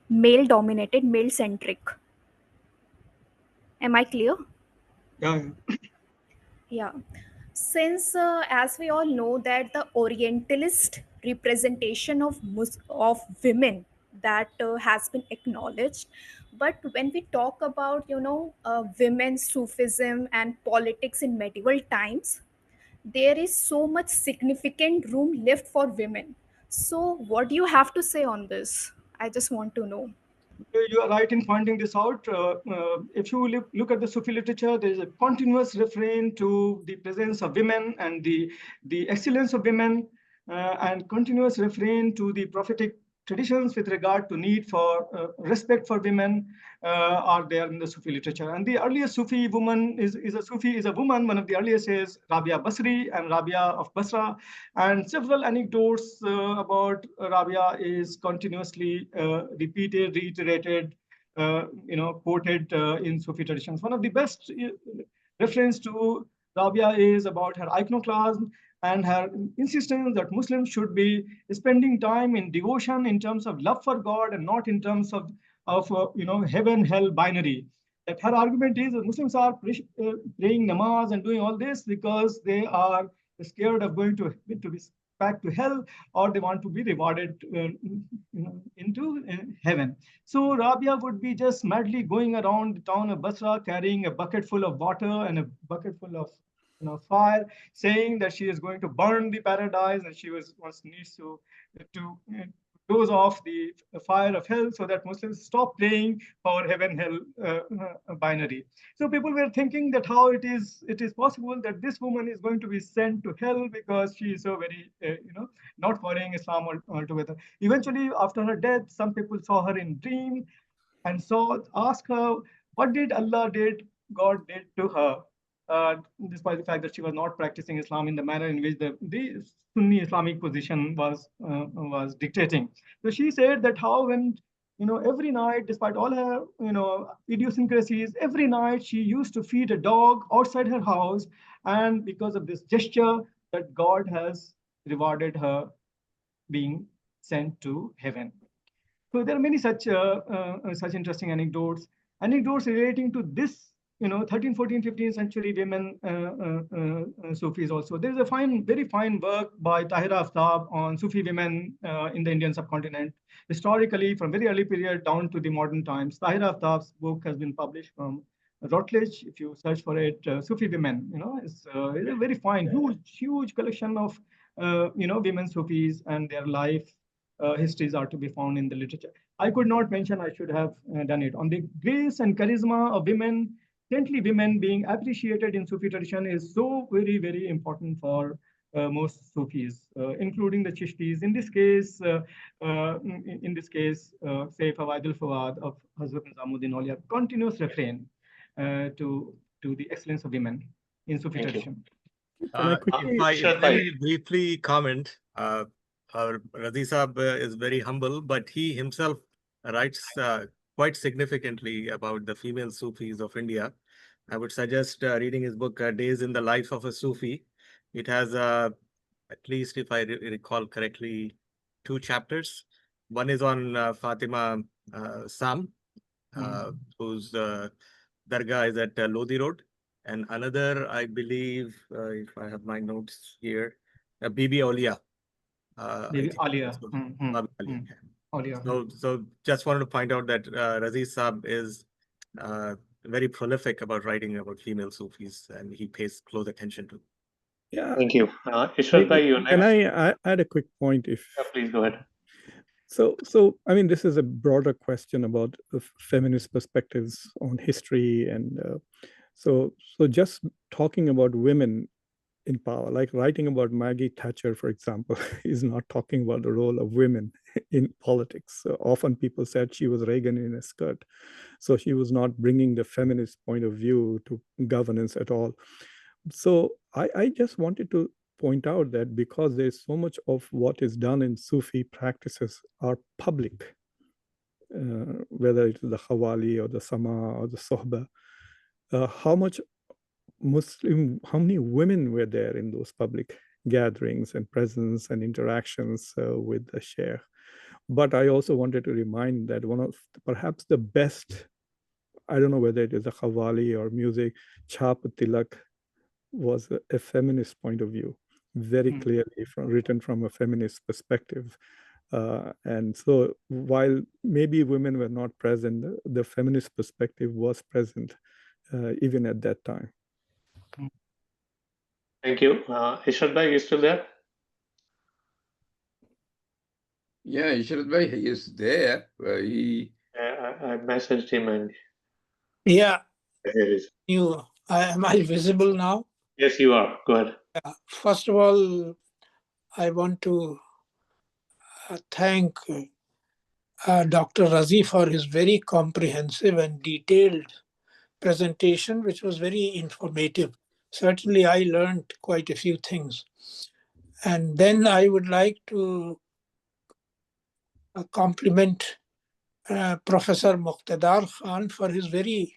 S7: male-centric. Am I clear?
S3: Yeah.
S7: Yeah. Since, as we all know, that the Orientalist representation of women that has been acknowledged, but when we talk about women's Sufism and politics in medieval times, there is so much significant room left for women. So, what do you have to say on this? I just want to know.
S3: You are right in pointing this out. If you look at the Sufi literature, there is a continuous refrain to the presence of women and the excellence of women, and continuous refrain to the prophetic traditions with regard to need for respect for women are there in the Sufi literature. And the earliest Sufi woman is a woman. One of the earliest is Rabia Basri and Rabia of Basra, and several anecdotes about Rabia is continuously reiterated, quoted in Sufi traditions. One of the best reference to Rabia is about her iconoclasm and her insistence that Muslims should be spending time in devotion in terms of love for God and not in terms of heaven-hell binary. That her argument is that Muslims are praying namaz and doing all this because they are scared of going to be back to hell, or they want to be rewarded into heaven. So Rabia would be just madly going around the town of Basra carrying a bucket full of water and a bucket full of fire, saying that she is going to burn the paradise and she needs to close off the fire of hell so that Muslims stop praying for heaven-hell binary. So people were thinking that how it is possible that this woman is going to be sent to hell because she is so very, not following Islam altogether. Eventually, after her death, some people saw her in dream and asked her, what did God did to her? Despite the fact that she was not practicing Islam in the manner in which the Sunni Islamic position was dictating. So she said that how when every night, despite all her idiosyncrasies, every night she used to feed a dog outside her house, and because of this gesture, that God has rewarded her being sent to heaven. So there are many such interesting anecdotes relating to this 13, 14, 15th century women Sufis also. There is a very fine work by Tahira Aftab on Sufi women in the Indian subcontinent, historically from very early period down to the modern times. Tahira Aftab's book has been published from Routledge. If you search for it, Sufi women, it's a very fine, huge collection of women Sufis, and their life histories are to be found in the literature. I could not mention, I should have done it. On the grace and charisma of women, saintly women being appreciated in Sufi tradition is so very important for most Sufis, including the Chishtis. In this case, say Fawaid al-Fawad of Hazrat Nizamuddin Auliya, continuous refrain to the excellence of women in Sufi tradition.
S2: If I may briefly comment, Razi Saab is very humble, but he himself writes quite significantly about the female Sufis of India. I would suggest reading his book, Days in the Life of a Sufi. It has, at least if I recall correctly, 2 chapters. One is on Fatima Sam, whose dargah is at Lodi Road. And another, I believe, if I have my notes here, Bibi Aulia.
S3: Bibi Aulia.
S2: So just wanted to point out that Razi Saab is very prolific about writing about female Sufis, and he pays close attention to.
S5: Yeah. Thank you. Ishrat bhai, you're next.
S4: Can I add a quick point?
S5: Please go ahead.
S4: So I mean, this is a broader question about feminist perspectives on history, and so just talking about women in power, like writing about Maggie Thatcher, for example, is not talking about the role of women in politics. So often people said she was Reagan in a skirt, so she was not bringing the feminist point of view to governance at all. So I just wanted to point out that because there's so much of what is done in Sufi practices are public, whether it is the Hawali or the Sama or the Sohba, how many women were there in those public gatherings and presence and interactions with the Sheikh. But I also wanted to remind that one of perhaps the best, I don't know whether it is a Hawali or music, Chap Tilak was a feminist point of view, very clearly written from a feminist perspective. And so while maybe women were not present, the feminist perspective was present even at that time.
S5: Thank you. Ishrat bhai, you still there?
S1: Yeah, Ishrat bhai, he is there.
S5: I messaged him and...
S8: Yeah.
S5: Here is.
S8: Am I visible now?
S5: Yes, you are. Go ahead.
S8: First of all, I want to thank Dr. Razi for his very comprehensive and detailed presentation, which was very informative. Certainly, I learned quite a few things. And then I would like to compliment Professor Muqtadar Khan for his very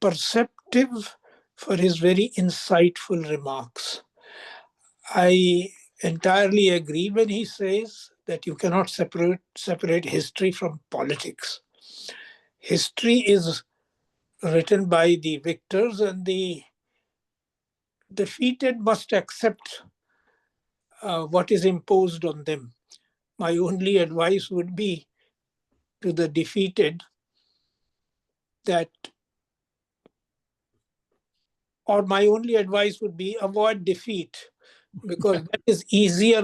S8: perceptive, for his very insightful remarks. I entirely agree when he says that you cannot separate history from politics. History is written by the victors, and the defeated must accept what is imposed on them. My only advice would be to the defeated that, or my only advice would be avoid defeat, because that is easier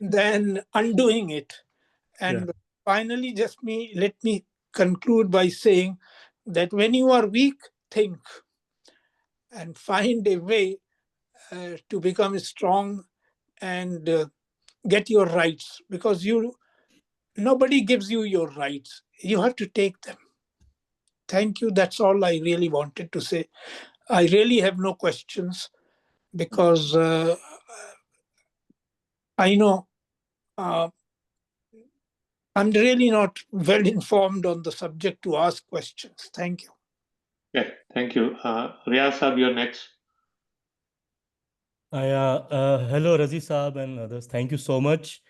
S8: than undoing it. And finally, let me conclude by saying that when you are weak, think and find a way to become strong and get your rights, because nobody gives you your rights. You have to take them. Thank you. That's all I really wanted to say. I really have no questions because I know I'm really not well informed on the subject to ask questions. Thank you.
S5: Yeah, thank you. Riyaz Saab, you're next.
S9: Hello, Razi Saab and others. Thank you so much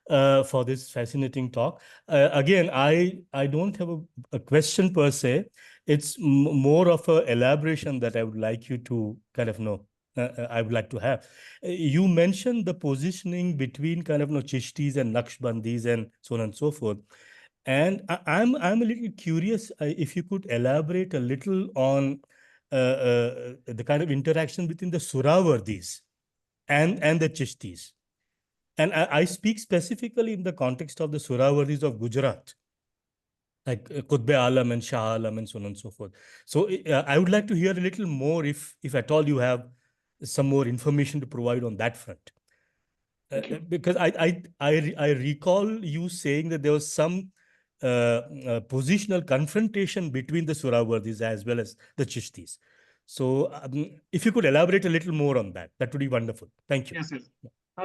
S9: for this fascinating talk. Again, I don't have a question per se. it's more of a elaboration that I would like you to kind of know. I would like to have. You mentioned the positioning between kind of Chishtis and Naqshbandis and so on and so forth. And I'm a little curious if you could elaborate a little on the kind of interaction between the Suravardis and the Chishtis. And I speak specifically in the context of the Suravardis of Gujarat, like Qutb Alam and Shah Alam and so on and so forth. So I would like to hear a little more, if at all you have some more information to provide on that front. Because I recall you saying that there was some positional confrontation between the Suravardis as well as the Chishtis. So if you could elaborate a little more on that, that would be wonderful. Thank you.
S3: Yes, yes.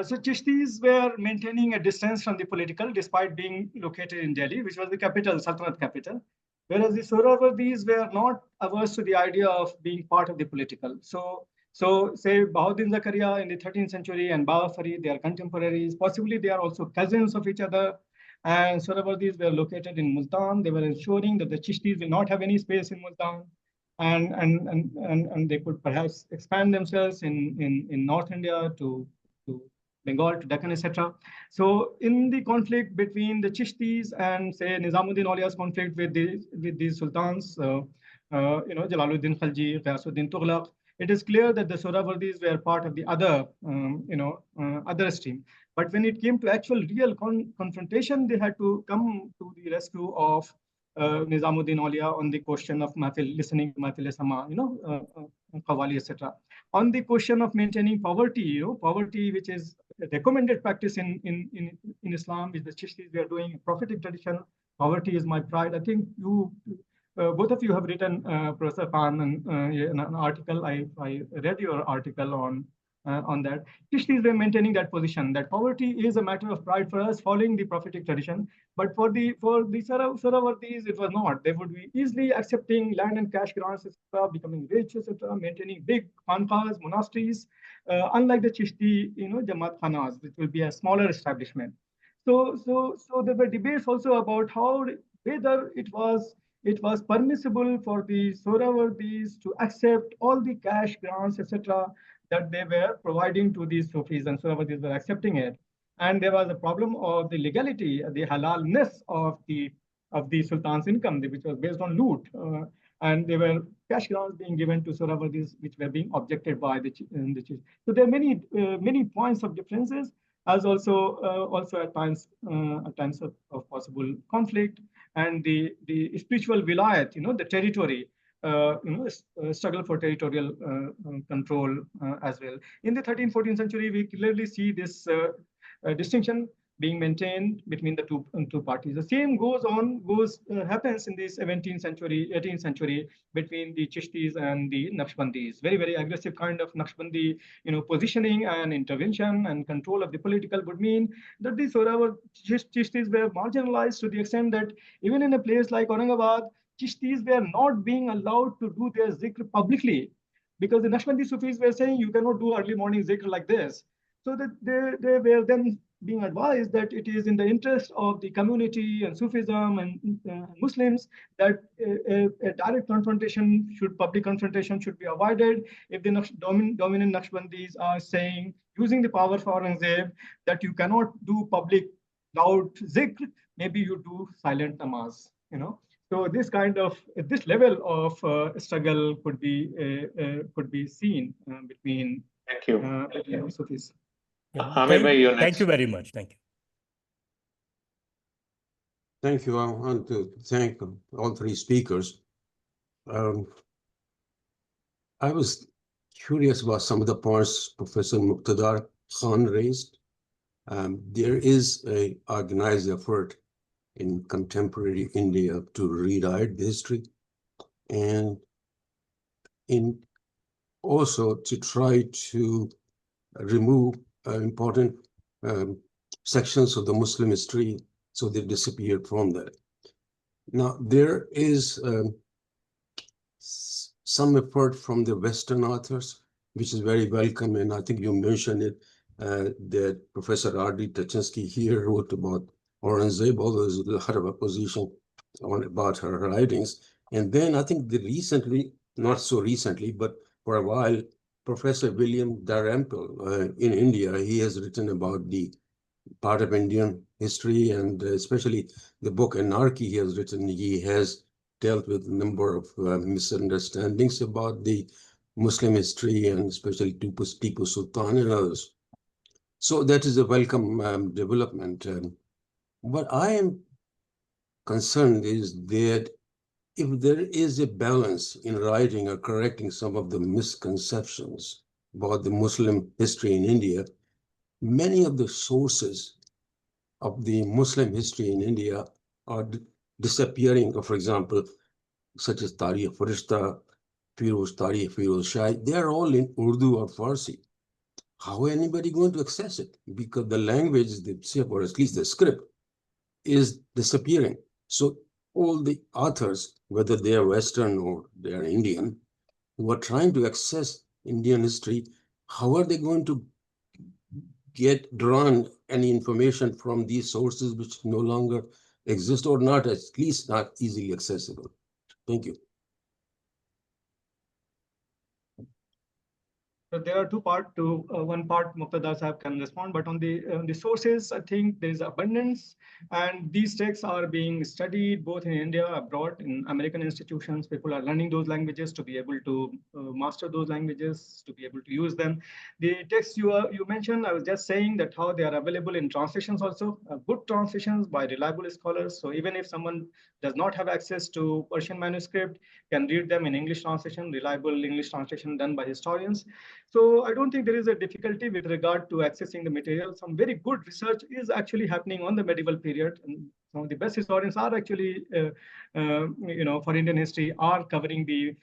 S3: So Chishtis were maintaining a distance from the political despite being located in Delhi, which was the capital, Sultanate capital. Whereas the Suravardis were not averse to the idea of being part of the political. So say Bahauddin Zakaria in the 13th century and Baba Farid, they are contemporaries. Possibly they are also cousins of each other. And Suravardis were located in Multan. They were ensuring that the Chishtis will not have any space in Multan. And they could perhaps expand themselves in North India to Bengal, to Deccan, etc. So in the conflict between the Chishtis and say Nizamuddin Aulia's conflict with these sultans, Jalaluddin Khalji, Raziuddin Tughlaq, it is clear that the Suravardis were part of the other, other stream. But when it came to actual real confrontation, they had to come to the rescue of Nizamuddin Aulia on the question of Mahfil, listening to Mahfil Sama, Qawwali, etc. On the question of maintaining poverty, poverty which is a recommended practice in Islam, which the Chishtis were doing, a prophetic tradition. Poverty is my pride. I think you, both of you have written, Professor Khan, an article. I read your article on that. Chishtis were maintaining that position, that poverty is a matter of pride for us, following the prophetic tradition. But for the Suravardis, it was not. They would be easily accepting land and cash grants, etc., becoming rich, etc., maintaining big khanqahs, monasteries, unlike the Chishti, Jamaat Khanas, which will be a smaller establishment. So there were debates also about whether it was permissible for the Suravardis to accept all the cash grants, etc., that they were providing to these Sufis, and Suravardis were accepting it. And there was a problem of the legality, the halalness of the Sultan's income, which was based on loot. And there were cash grants being given to Suravardis, which were being objected by the chief. So there are many points of differences, as also at times of possible conflict, and the spiritual vilayat, the territory. Struggle for territorial control as well. In the 13th, 14th century, we clearly see this distinction being maintained between the two parties. The same happens in the 17th century, 18th century between the Chishtis and the Naqshbandis. Very, very aggressive kind of Naqshbandi, positioning and intervention and control of the political would mean that the Chishtis were marginalized to the extent that even in a place like Aurangabad, Chishtis were not being allowed to do their zikr publicly, because the Naqshbandi Sufis were saying you cannot do early morning zikr like this. So that they were then being advised that it is in the interest of the community and Sufism and Muslims that a direct public confrontation should be avoided. If the dominant Naqshbandis are saying, using the power for Aurangzeb, that you cannot do public loud zikr, maybe you do silent namaz, So this level of struggle could be seen between
S5: Thank you.
S3: Sufis.
S9: Thank you very much. Thank you.
S10: Thank you. I want to thank all three speakers. I was curious about some of the points Professor Muqtadar Khan raised. There is an organized effort in contemporary India to rewrite the history, and also to try to remove important sections of the Muslim history so they disappeared from that. Now, there is some effort from the Western authors, which is very welcome, and I think you mentioned it, that Professor R.D. Tachinsky here wrote about Aurangzeb, although there's a lot of opposition about her writings. And then I think recently, not so recently, but for a while, Professor William Dalrymple in India, he has written about the part of Indian history, and especially the book Anarchy he has written. He has dealt with a number of misunderstandings about the Muslim history, and especially Tipu Sultan and others. So that is a welcome development. What I am concerned is that if there is a balance in writing or correcting some of the misconceptions about the Muslim history in India, many of the sources of the Muslim history in India are disappearing. For example, such as Tarikh Farishta, Tarikh Firoz Shah, they are all in Urdu or Farsi. How is anybody going to access it? Because the language, or at least the script, is disappearing. So all the authors, whether they are Western or they are Indian, who are trying to access Indian history, how are they going to drawn any information from these sources which no longer exist, or not, at least not easily accessible? Thank you.
S3: So there are two parts to one part Muqtada Sahab can respond, but on the sources, I think there is abundance, and these texts are being studied both in India, abroad, in American institutions. People are learning those languages to be able to master those languages, to be able to use them. The texts you mentioned, I was just saying that how they are available in translations also, good translations by reliable scholars. So even if someone does not have access to Persian manuscript, can read them in English translation, reliable English translation done by historians. So I don't think there is a difficulty with regard to accessing the material. Some very good research is actually happening on the medieval period, and some of the best historians are actually, for Indian history, are covering the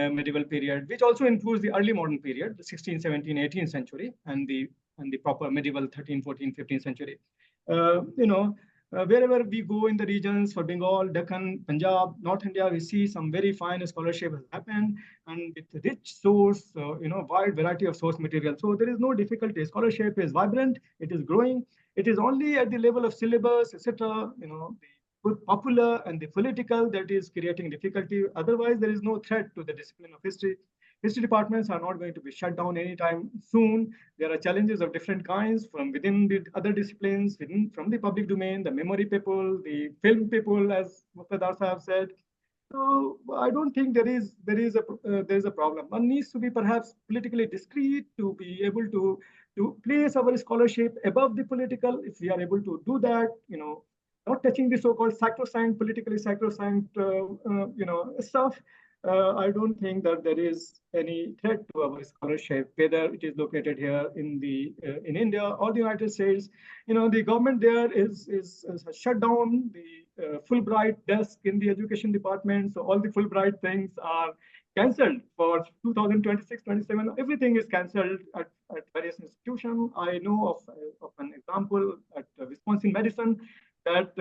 S3: medieval period, which also includes the early modern period, the 16th, 17th, 18th century, and the proper medieval 13th, 14th, 15th century. Wherever we go in the regions for Bengal, Deccan, Punjab, North India, we see some very fine scholarship has happened, and with rich source, wide variety of source material. So there is no difficulty. Scholarship is vibrant, it is growing. It is only at the level of syllabus, etc., the popular and the political that is creating difficulty. Otherwise, there is no threat to the discipline of history. History departments are not going to be shut down anytime soon. There are challenges of different kinds from within the other disciplines, from the public domain, the memory people, the film people, as Muqtada Sahab said. So I don't think there is a problem. One needs to be perhaps politically discreet to be able to place our scholarship above the political. If we are able to do that, not touching the so-called sacrosanct, politically sacrosanct, stuff. I don't think that there is any threat to our scholarship, whether it is located here in India or the United States. The government there is shut down the Fulbright desk in the education department, so all the Fulbright things are cancelled for 2026-27. Everything is cancelled at various institutions. I know of an example at Wisconsin Madison that.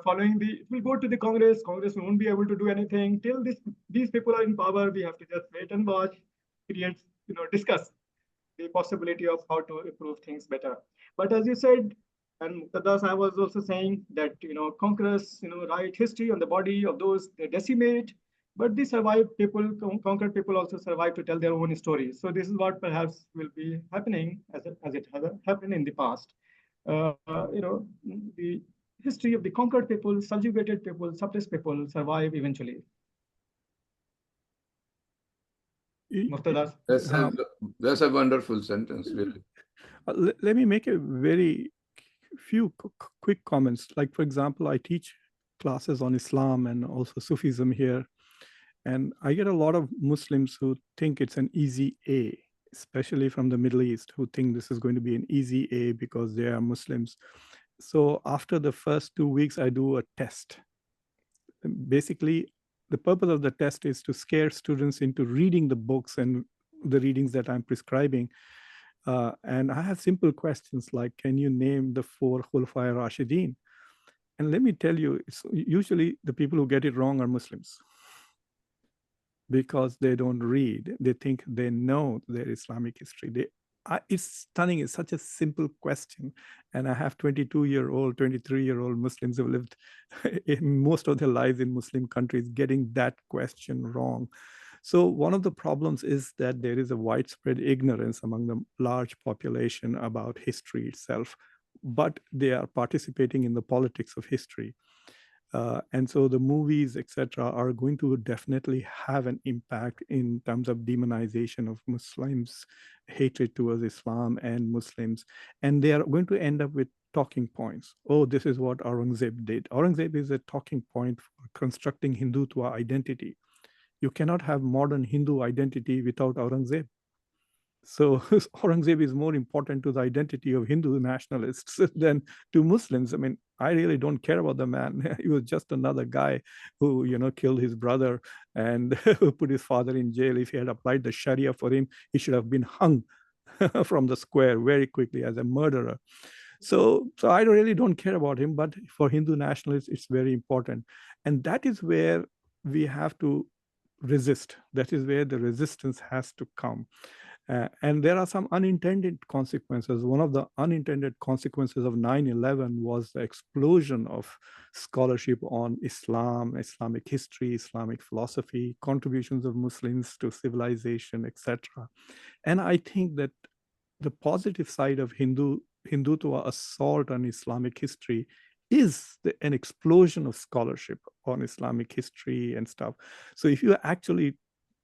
S3: Following it will go to the Congress. Congress won't be able to do anything till these people are in power. We have to just wait and watch, discuss the possibility of how to improve things better. But as you said, and Muqtada, I was also saying that conquerors write history on the body of those they decimate, but the survived people, conquered people, also survive to tell their own stories. So this is what perhaps will be happening as it has happened in the past. The history of the conquered people, subjugated people, suppressed people survive eventually. Muqtada.
S1: That's a wonderful sentence, really.
S4: Let me make a very few quick comments. Like, for example, I teach classes on Islam and also Sufism here. And I get a lot of Muslims who think it's an easy A, especially from the Middle East, who think this is going to be an easy A because they are Muslims. So after the first 2 weeks, I do a test. Basically, the purpose of the test is to scare students into reading the books and the readings that I'm prescribing. And I have simple questions like, can you name the 4 Khulafai Rashidin? And let me tell you, it's usually the people who get it wrong are Muslims because they don't read. They think they know their Islamic history. it's stunning. It's such a simple question. And I have 22-year-old, 23-year-old Muslims who have lived in most of their lives in Muslim countries getting that question wrong. So one of the problems is that there is a widespread ignorance among the large population about history itself, but they are participating in the politics of history. And so the movies, etc., are going to definitely have an impact in terms of demonization of Muslims, hatred towards Islam and Muslims. And they are going to end up with talking points. Oh, this is what Aurangzeb did. Aurangzeb is a talking point for constructing Hindutva identity. You cannot have modern Hindu identity without Aurangzeb. So Aurangzeb is more important to the identity of Hindu nationalists than to Muslims. I mean, I really don't care about the man. He was just another guy who, killed his brother and put his father in jail. If he had applied the Sharia for him, he should have been hung from the square very quickly as a murderer. So I really don't care about him, but for Hindu nationalists, it's very important. And that is where we have to resist. That is where the resistance has to come. And there are some unintended consequences. One of the unintended consequences of 9/11 was the explosion of scholarship on Islam, Islamic history, Islamic philosophy, contributions of Muslims to civilization, etc. And I think that the positive side of Hindutva assault on Islamic history is an explosion of scholarship on Islamic history and stuff. So if you actually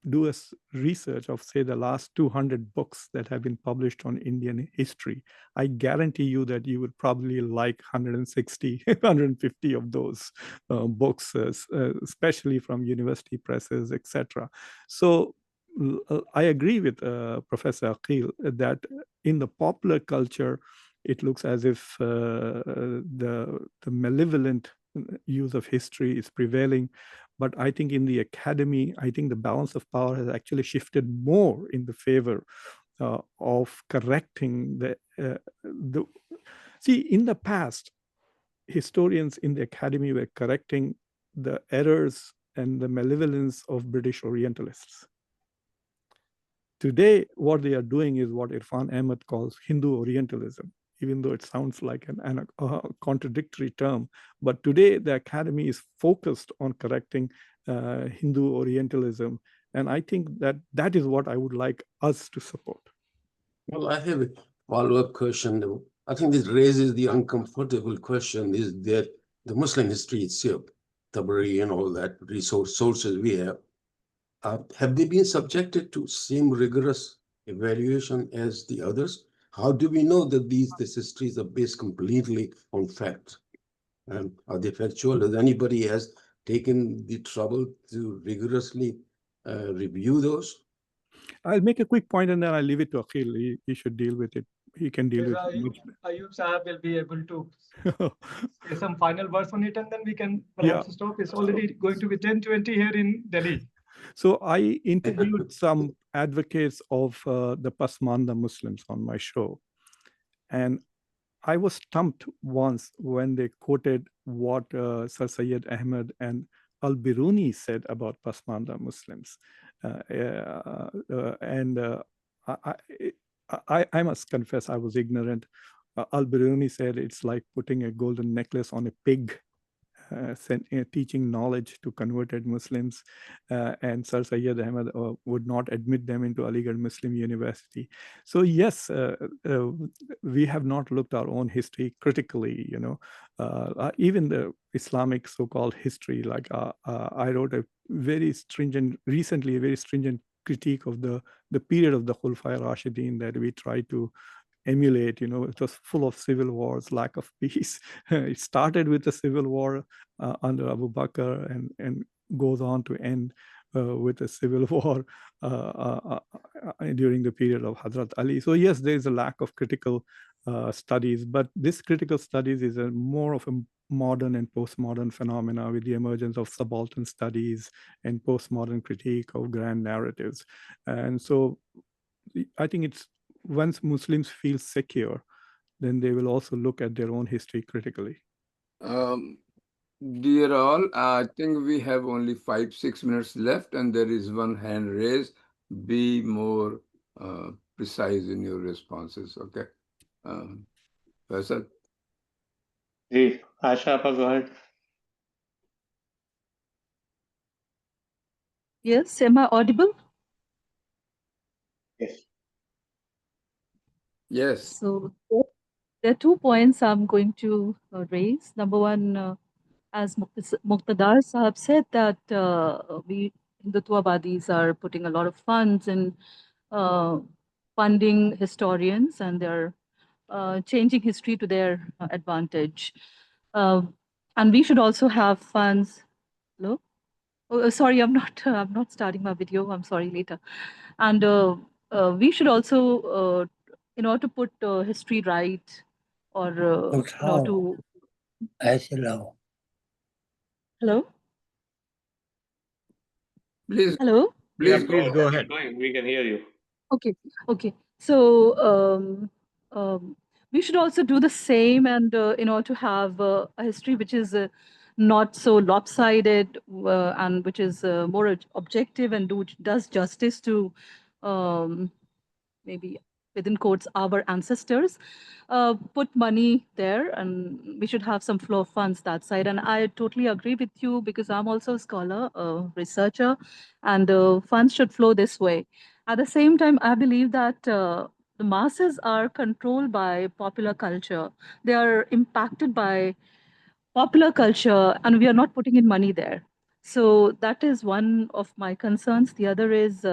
S4: do a research of, say, the last 200 books that have been published on Indian history, I guarantee you that you would probably like 160, 150 of those books, especially from university presses, etc. So I agree with Professor Aquil that in the popular culture, it looks as if the malevolent use of history is prevailing. But I think in the academy, I think the balance of power has actually shifted more in the favor of correcting the. See, in the past, historians in the academy were correcting the errors and the malevolence of British Orientalists. Today, what they are doing is what Irfan Ahmed calls Hindu Orientalism, even though it sounds like a contradictory term. But today, the academy is focused on correcting Hindu Orientalism. And I think that is what I would like us to support.
S10: Well, I have a follow-up question. I think this raises the uncomfortable question, is that the Muslim history itself, Tabari and all that sources we have they been subjected to same rigorous evaluation as the others? How do we know that these histories are based completely on fact? Are they factual? Does anybody has taken the trouble to rigorously review those?
S4: I'll make a quick point and then I'll leave it to Akhil. He should deal with it. He can deal with it.
S3: Ayub Sahab will be able to say some final words on it, and then we can perhaps stop. It's already going to be 10:20 here in Delhi.
S4: So I interviewed some advocates of the Pasmanda Muslims on my show. And I was stumped once when they quoted what Sir Syed Ahmed and Al-Biruni said about Pasmanda Muslims. I must confess I was ignorant. Al-Biruni said it's like putting a golden necklace on a pig. Teaching knowledge to converted Muslims, and Sir Syed Ahmed would not admit them into Aligarh Muslim University. So yes, we have not looked our own history critically. Even the Islamic so-called history. Like I wrote a very stringent critique of the period of the Khulafai Rashidin that we try to emulate. It was full of civil wars, lack of peace. It started with the civil war under Abu Bakr and goes on to end with a civil war during the period of Hazrat Ali. So yes, there is a lack of critical studies, but this critical studies is more of a modern and postmodern phenomena with the emergence of subaltern studies and postmodern critique of grand narratives. And so I think it's once Muslims feel secure, then they will also look at their own history critically.
S1: Dear all, I think we have only 5-6 minutes left, and there is one hand raised. Be more precise in your responses. Okay. Faisal?
S5: Ji, Asha, go ahead.
S11: Yes, am I audible?
S5: Yes.
S1: Yes.
S11: So there are 2 points I'm going to raise. Number one, as Muqtadar Sahab said, that we Hindutvawadis are putting a lot of funds in funding historians, and they're changing history to their advantage. And we should also have funds. Hello? Oh, sorry, I'm not. I'm not starting my video. I'm sorry, later. And we should also, in order to put history right, or in order to. Hello.
S1: Please.
S11: Hello.
S2: Yeah,
S1: Please
S2: please go ahead.
S5: We can hear you.
S11: Okay. Okay. So we should also do the same, and in order to have a history which is not so lopsided, and which is more objective and does justice to maybe within quotes our ancestors, put money there, and we should have some flow of funds that side. And I totally agree with you, because I'm also a scholar, a researcher, and funds should flow this way. At the same time, I believe that the masses are controlled by popular culture. They are impacted by popular culture, and we are not putting in money there. So that is one of my concerns. The other is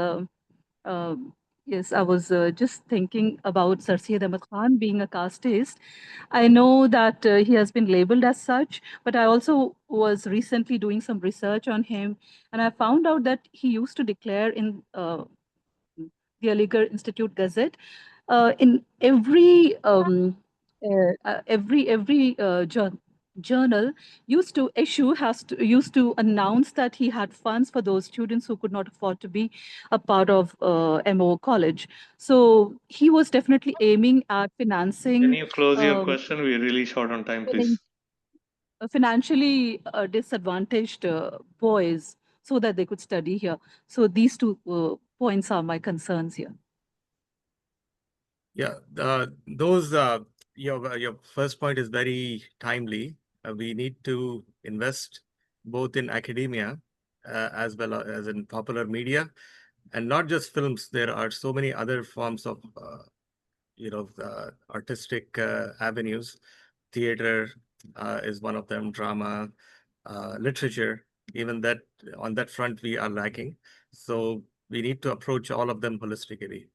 S11: um, yes, I was just thinking about Sir Syed Ahmad Khan being a casteist. I know that he has been labeled as such, but I also was recently doing some research on him, and I found out that he used to declare in the Aligarh Institute Gazette, in every journal used to announce that he had funds for those students who could not afford to be a part of MO college. So he was definitely aiming at financing.
S5: Can you close your
S11: um,
S5: question? We're really short on time,
S11: finan-
S5: please.
S11: Financially disadvantaged boys, so that they could study here. So these two points are my concerns here.
S2: Yeah, your first point is very timely. We need to invest both in academia as well as in popular media, and not just films. There are so many other forms of artistic avenues. Theater is one of them. Drama, literature. Even that, on that front, we are lacking. So we need to approach all of them holistically.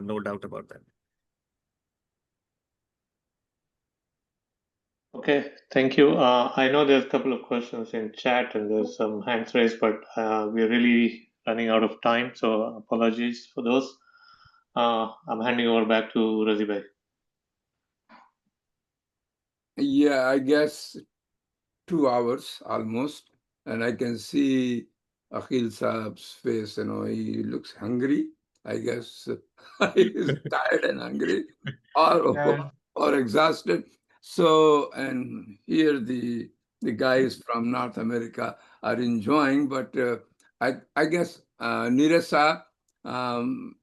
S2: No doubt about that.
S5: Okay, thank you. I know there's a couple of questions in chat and there's some hands raised, but we're really running out of time, so apologies for those. I'm handing over back to Razi bhai.
S1: Yeah, I guess 2 hours almost, and I can see Akhil Saab's face, he looks hungry. I guess he is tired and hungry, or exhausted. So, and here the guys from North America are enjoying, but I guess Neeraj Saab,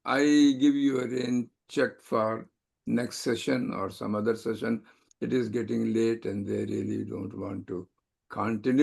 S1: I give you a rain check for next session or some other session. It is getting late and they really don't want to continue.